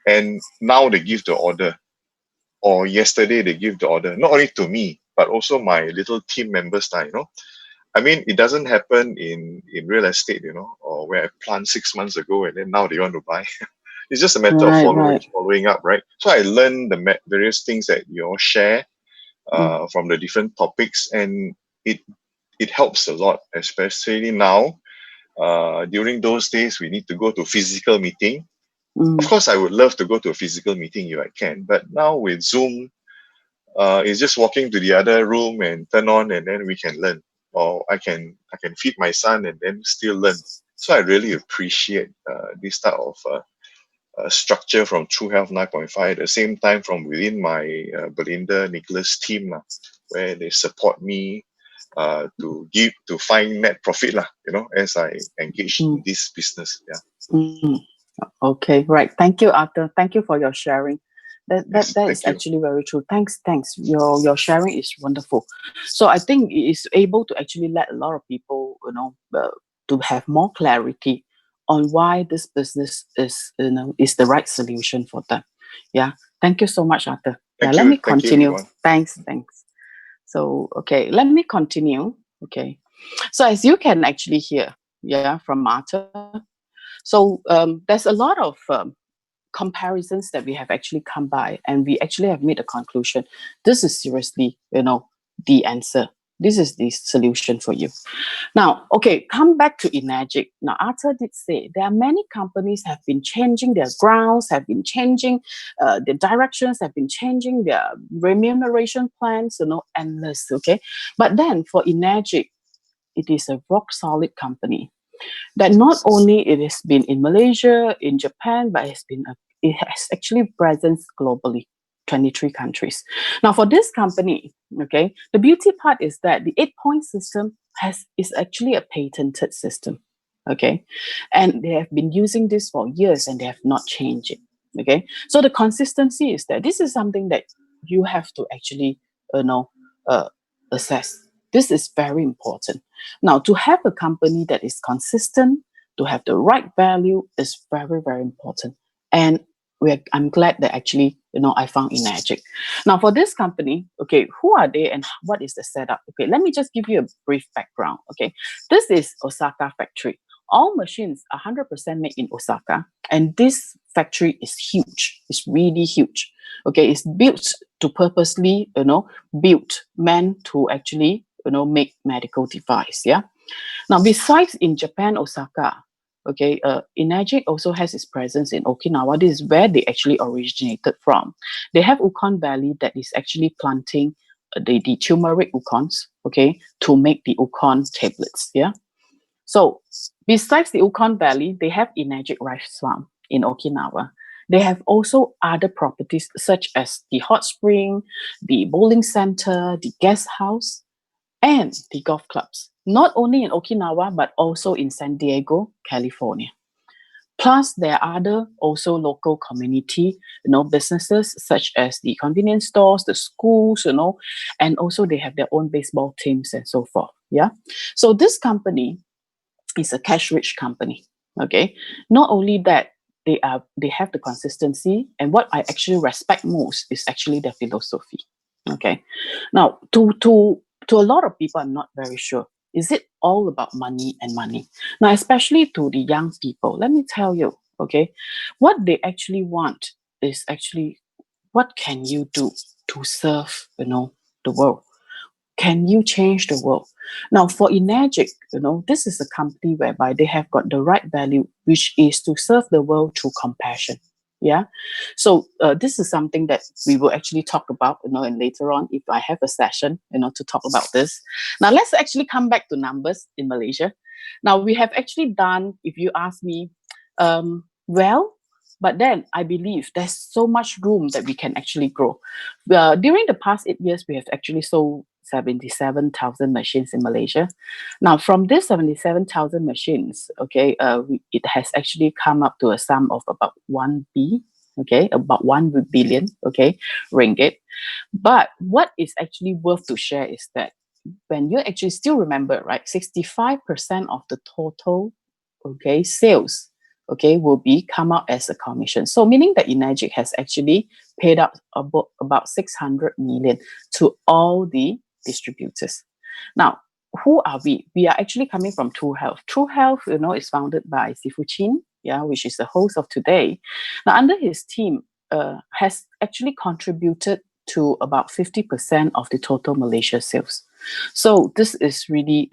and now they give the order, or yesterday they give the order, not only to me, but also my little team members, I mean, it doesn't happen in real estate, or where I plant 6 months ago and then now they want to buy. It's just a matter of Right, right. following up, right? So I learned the various things that you all share Mm, from the different topics, and it it helps a lot, especially now. During those days, we need to go to physical meeting. Of mm. course, I would love to go to a physical meeting if I can, but now with Zoom, it's just walking to the other room and turn on, and then we can learn. Or I can feed my son and then still learn. So I really appreciate this type of structure from True Health 9.5. At the same time, from within my Belinda Nicholas team, where they support me. to find net profit lah, as I engage in Mm, this business. Yeah. mm. Okay, right. Thank you, Arthur. Thank you for your sharing. Yes. That is Thank you. actually very true. Thanks. Your sharing is wonderful. So I think it is able to actually let a lot of people, to have more clarity on why this business is the right solution for them. Yeah. Thank you so much, Arthur. Yeah. Let me Thank you, continue. Yvonne. Thanks. So okay, let me continue. Okay. So as you can actually hear, yeah, from Arthur. So there's a lot of comparisons that we have actually come by, and we actually have made a conclusion. This is seriously, the answer. This is the solution for you. Now, okay, come back to Enagic. Now, Arthur did say there are many companies have been changing their grounds, have been changing their directions, have been changing their remuneration plans, endless. Okay, but then for Enagic, it is a rock solid company that not only it has been in Malaysia, in Japan, but it has actually presence globally, 23 countries. Now, for this company, okay, the beauty part is that the 8-point system is actually a patented system, okay, and they have been using this for years and they have not changed it, okay. So the consistency is that this is something that you have to actually, uh, assess. This is very important. Now, to have a company that is consistent, to have the right value is very, very important. And I'm glad that actually, I found Enagic. Now, for this company, okay, who are they and what is the setup? Okay, let me just give you a brief background. Okay, this is Osaka factory. All machines are 100% made in Osaka, and this factory is huge. It's really huge. Okay, it's built to purposely, built meant to actually, make medical device. Yeah. Now, besides in Japan, Osaka, okay, Enagic also has its presence in Okinawa. This is where they actually originated from. They have Ukon Valley that is actually planting the turmeric ukons, okay, to make the ukon tablets. Yeah. So, besides the Ukon Valley, they have Enagic Rice Farm in Okinawa. They have also other properties such as the hot spring, the bowling center, the guest house, and the golf clubs, not only in Okinawa, but also in San Diego, California. Plus, there are other also local community, businesses such as the convenience stores, the schools, and also they have their own baseball teams and so forth. Yeah. So this company is a cash-rich company. Okay. Not only that, they have the consistency, and what I actually respect most is actually their philosophy. Okay. Now, to a lot of people, I'm not very sure. Is it all about money and money? Now, especially to the young people, let me tell you, okay, what they actually want is actually what can you do to serve, the world? Can you change the world? Now, for Enagic, this is a company whereby they have got the right value, which is to serve the world through compassion. Yeah. So this is something that we will actually talk about, and later on, if I have a session, to talk about this. Now, let's actually come back to numbers in Malaysia. Now, we have actually done, if you ask me, well, but then I believe there's so much room that we can actually grow. During the past 8 years, we have actually sold 77,000 machines in Malaysia. Now, from this 77,000 machines, okay, it has actually come up to a sum of about 1B, okay, about 1 billion, okay, ringgit. But what is actually worth to share is that when you actually still remember, right, 65% of the total, okay, sales, okay, will be come out as a commission. So meaning that Enagic has actually paid up about 600 million to all the distributors. Now, who are we? We are actually coming from True Health. True Health, is founded by Sifu Chin, yeah, which is the host of today. Now, under his team, has actually contributed to about 50% of the total Malaysia sales. So this is really,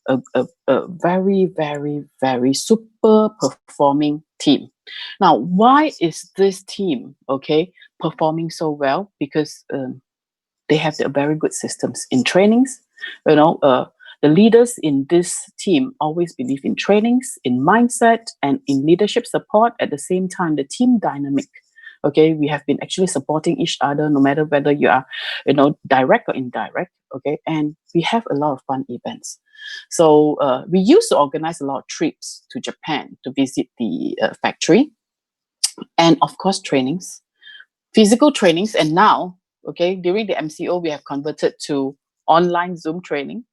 a very, very, very super performing team. Now, why is this team, okay, performing so well? Because they have the very good systems in trainings. The leaders in this team always believe in trainings, in mindset, and in leadership support. At the same time, the team dynamic, Okay, we have been actually supporting each other, no matter whether you are, direct or indirect. Okay, and we have a lot of fun events. So we used to organize a lot of trips to Japan to visit the factory, and of course trainings, physical trainings. And now, okay, during the MCO, we have converted to online Zoom training.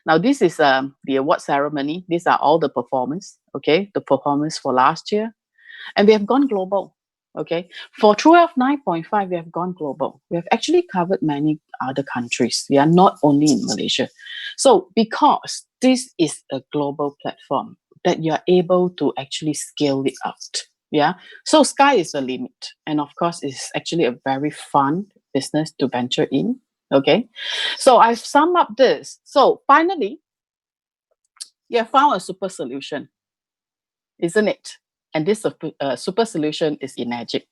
Now, this is the award ceremony. These are all the performers, okay, the performers for last year. And we have gone global, okay. For True Health 9.5, we have gone global. We have actually covered many other countries. We are not only in Malaysia. So because this is a global platform that you are able to actually scale it out. Yeah. So sky is the limit. And of course, it's actually a very fun business to venture in. Okay. So I've summed up this. So finally, you have found a super solution, isn't it? And this super solution is Enagic,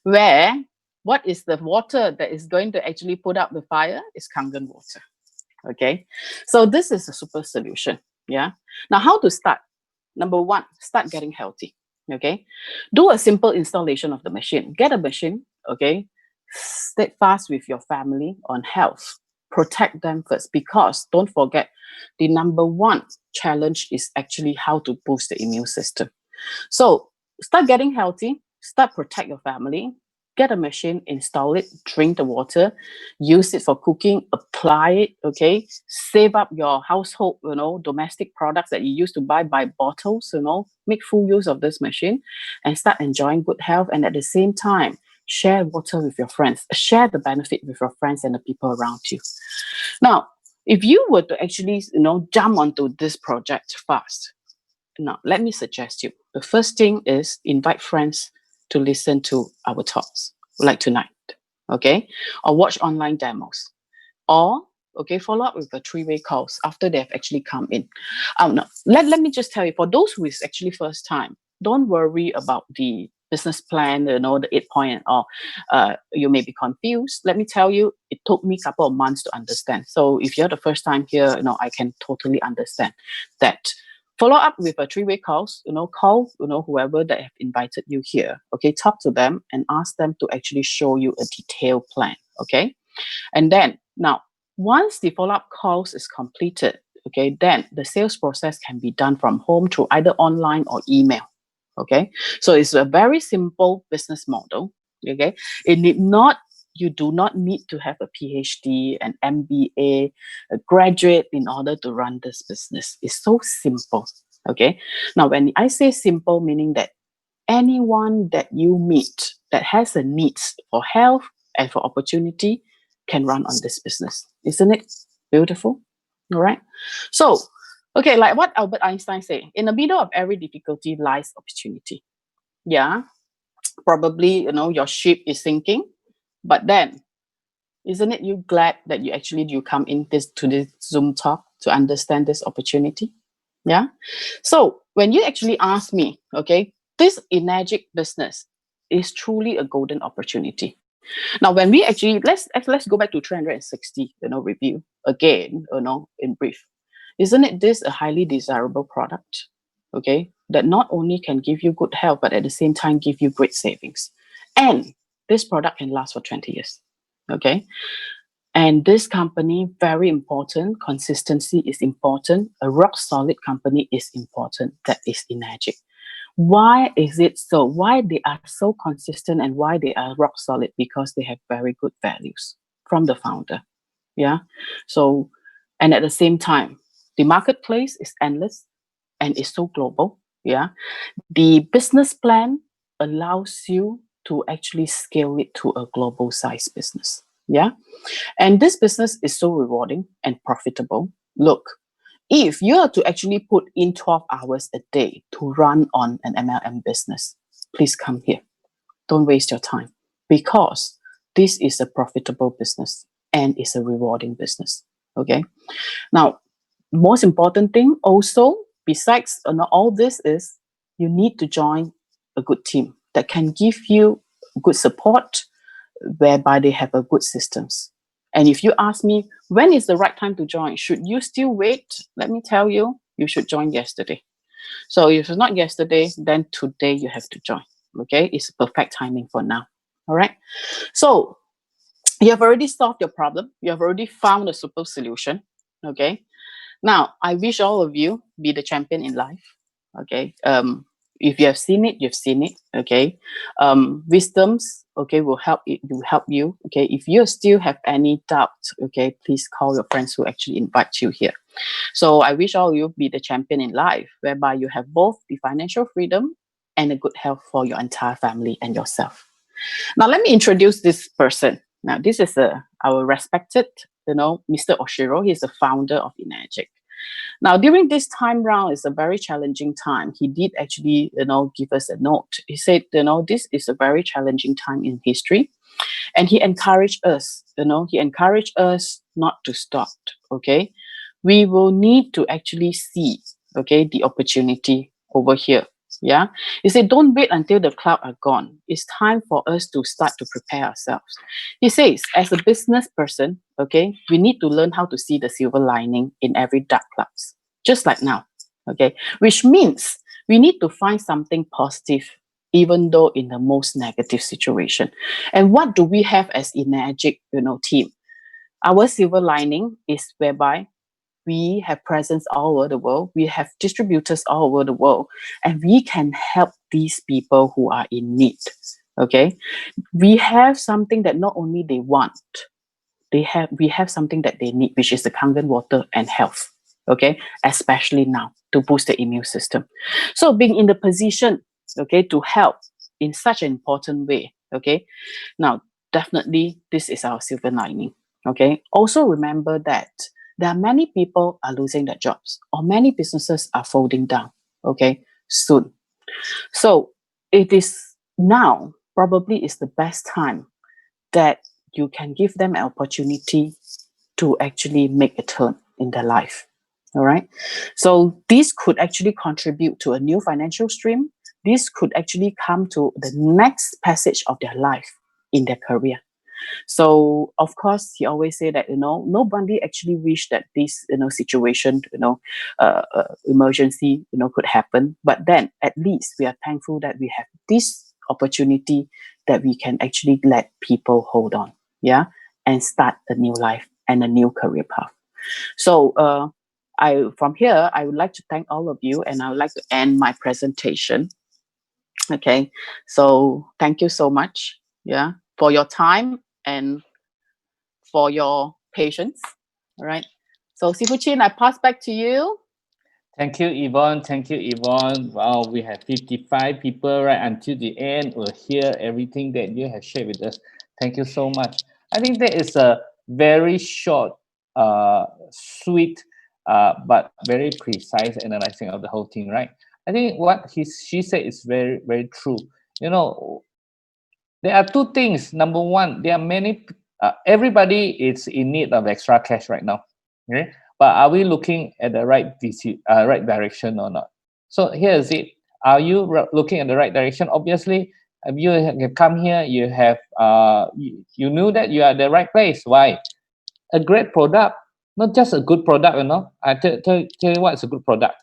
where what is the water that is going to actually put out the fire is Kangen water. Okay. So this is a super solution. Yeah. Now, how to start? Number one, start getting healthy. Okay. Do a simple installation of the machine. Get a machine. Okay. Steadfast with your family on health. Protect them first, because don't forget, the number one challenge is actually how to boost the immune system. So start getting healthy, start protect your family, get a machine, install it, drink the water, use it for cooking, apply it, okay? Save up your household, domestic products that you used to buy by bottles, make full use of this machine and start enjoying good health. And at the same time, share water with your friends, share the benefit with your friends and the people around you. Now, if you were to actually, jump onto this project fast, now, let me suggest you. The first thing is invite friends to listen to our talks, like tonight, okay? Or watch online demos. Or, okay, follow up with the three-way calls after they've actually come in. No, let me just tell you, for those who is actually first time, don't worry about the business plan, the 8 point, or you may be confused. Let me tell you, it took me a couple of months to understand. So if you're the first time here, I can totally understand that. Follow up with a three-way calls, call, whoever that have invited you here, okay, talk to them and ask them to actually show you a detailed plan, okay? And then, now, once the follow-up calls is completed, okay, then the sales process can be done from home through either online or email, okay? So it's a very simple business model, okay? You do not need to have a PhD, an MBA, a graduate in order to run this business. It's so simple, okay? Now, when I say simple, meaning that anyone that you meet that has a need for health and for opportunity can run on this business. Isn't it beautiful? All right. So, okay, like what Albert Einstein said, in the middle of every difficulty lies opportunity. Yeah, probably, your ship is sinking, but then, isn't it you glad that you come in to this Zoom talk to understand this opportunity? Yeah. So when you actually ask me, okay, this Enagic business is truly a golden opportunity. Now, when we actually let's go back to 360, review again, in brief. Isn't it this a highly desirable product? Okay, that not only can give you good health, but at the same time give you great savings. And this product can last for 20 years. Okay. And this company, very important. Consistency is important. A rock solid company is important. That is Enagic. Why is it so? Why they are so consistent and why they are rock solid? Because they have very good values from the founder. Yeah. So, and at the same time, the marketplace is endless and is so global. Yeah. The business plan allows you to actually scale it to a global size business. Yeah. And this business is so rewarding and profitable. Look, if you are to actually put in 12 hours a day to run on an MLM business, please come here. Don't waste your time, because this is a profitable business and it's a rewarding business. Okay. Now, most important thing also, besides all this, is you need to join a good team that can give you good support, whereby they have a good systems. And if you ask me, when is the right time to join? Should you still wait? Let me tell you, you should join yesterday. So if it's not yesterday, then today you have to join. Okay, it's perfect timing for now. All right. So you have already solved your problem. You have already found a super solution. Okay. Now, I wish all of you be the champion in life. Okay. If you have seen it, you've seen it. Okay. Wisdoms, okay, will help you. Okay. If you still have any doubt, okay, please call your friends who actually invite you here. So I wish all of you be the champion in life, whereby you have both the financial freedom and a good health for your entire family and yourself. Now, let me introduce this person. Now, this is our respected, Mr. Oshiro. He's the founder of Enagic. Now, during this time round, it's a very challenging time. He did actually, give us a note. He said, this is a very challenging time in history. And he encouraged us, not to stop, okay? We will need to actually see, okay, the opportunity over here. Yeah. He said, don't wait until the clouds are gone. It's time for us to start to prepare ourselves. He says, as a business person, okay, we need to learn how to see the silver lining in every dark clouds, just like now. Okay. Which means we need to find something positive, even though in the most negative situation. And what do we have as Enagic, team? Our silver lining is whereby we have presence all over the world. We have distributors all over the world, and we can help these people who are in need. Okay, we have something that not only they want, we have something that they need, which is the Kangen water and health. Okay, especially now to boost the immune system. So being in the position, okay, to help in such an important way. Okay, now definitely this is our silver lining. Okay, also remember that there are many people are losing their jobs or many businesses are folding down, okay, soon. So it is now probably is the best time that you can give them an opportunity to actually make a turn in their life. All right. So this could actually contribute to a new financial stream. This could actually come to the next passage of their life in their career. So of course, he always say that nobody actually wish that this situation emergency could happen. But then at least we are thankful that we have this opportunity that we can actually let people hold on, yeah, and start a new life and a new career path. So from here I would like to thank all of you, and I would like to end my presentation. Okay, so thank you so much, yeah, for your time and for your patience. All right. So Sifu Chin, I pass back to you. Thank you, Yvonne. Thank you, Yvonne. Wow, we have 55 people right until the end will hear everything that you have shared with us. Thank you so much. I think that is a very short, sweet, but very precise analyzing of the whole thing, right? I think what she said is very, very true. You know, there are two things. Number one, there are many, everybody is in need of extra cash right now. Okay? But are we looking at the right direction or not? So here is it. Are you looking at the right direction? Obviously, if you have come here, you have you knew that you are at the right place. Why? A great product, not just a good product. I tell you what is a good product.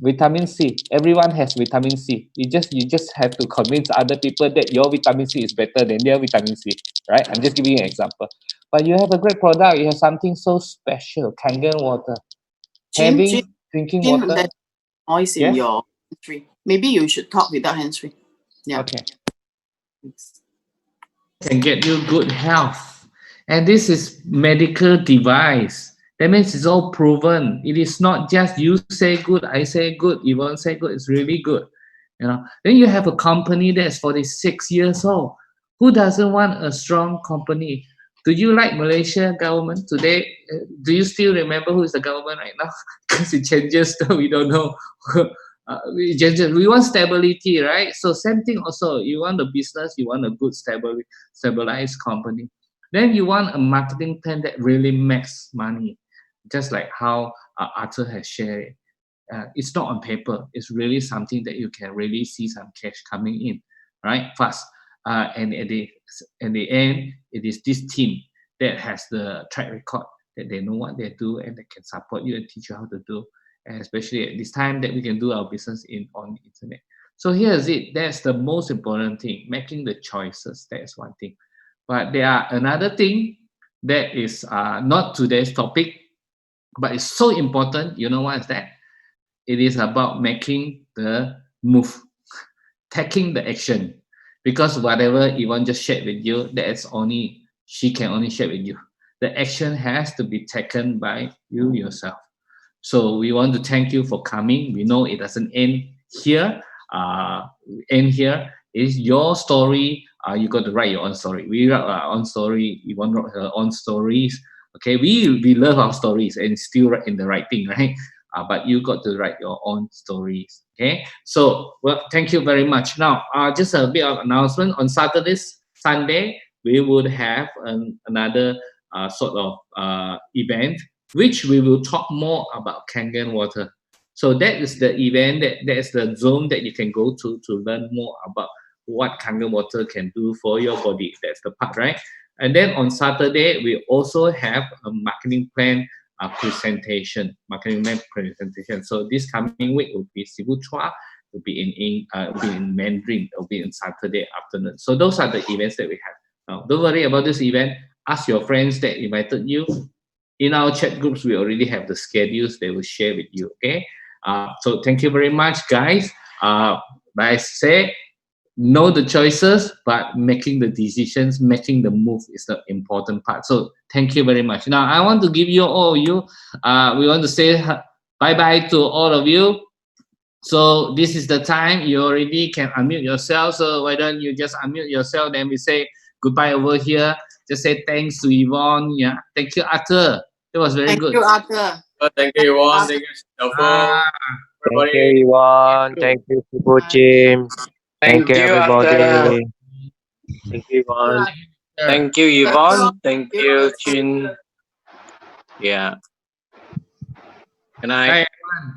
Vitamin C. Everyone has vitamin C. You just have to convince other people that your vitamin C is better than their vitamin C. Right? I'm just giving you an example. But you have a great product. You have something so special. Kangen water. Chin, Chin, Having drinking Chin, water. that noise in Yeah. your hands-free. Maybe you should talk without hands-free. Yeah. Okay. Can get you good health. And this is medical device. That means it's all proven. It is not just you say good, I say good, Yvonne say good. It's really good. Then you have a company that's 46 years old. Who doesn't want a strong company? Do you like Malaysia government today? Do you still remember who is the government right now? Because it changes, so we don't know. We want stability, right? So same thing also. You want a business, you want a good stabilized company. Then you want a marketing plan that really makes money, just like how Arthur has shared. It's not on paper. It's really something that you can really see some cash coming in, right? Fast. And at the end, it is this team that has the track record, that they know what they do and they can support you and teach you how to do. And especially at this time that we can do our business on the internet. So here's it. That's the most important thing. Making the choices. That's one thing. But there are another thing that is not today's topic, but it's so important. You know what is that? It is about making the move, taking the action. Because whatever Yvonne just shared with you, that's only she can only share with you. The action has to be taken by you yourself. So we want to thank you for coming. We know it doesn't end here. End here. It's your story. You got to write your own story. We write our own story. We want to write our own stories. Okay, we love our stories and still write in the right thing, right? But you got to write your own stories. Okay, so well, thank you very much. Now, just a bit of announcement. On Saturdays, Sunday, we would have another sort of event which we will talk more about Kangen water. So that is the event, that is the zone that you can go to learn more about what Kangen water can do for your body. That's the part, right? And then on Saturday, we also have a marketing plan marketing plan presentation. So this coming week will be Sibu Chua, will be in Mandarin, it will be on Saturday afternoon. So those are the events that we have. Now, don't worry about this event. Ask your friends that invited you. In our chat groups, we already have the schedules they will share with you. Okay. So thank you very much, guys. Like I say, know the choices, but making the decisions, making the move is the important part. So thank you very much. Now I want to give you all you. We want to say bye bye to all of you. So this is the time you already can unmute yourself. So why don't you just unmute yourself? Then we say goodbye over here. Just say thanks to Yvonne. Yeah, thank you, Arthur. It was very Thank good. you, Arthur. Thank you, Yvonne. Thank you, Ah, Christopher. Thank Everybody. you, Yvonne. Thank you, Super Jim. Thank Thank you, you, Arthur. everybody. Thank you, Yvonne. Thank you, Yvonne. Thank you, Chin. Yeah. Good night. bye.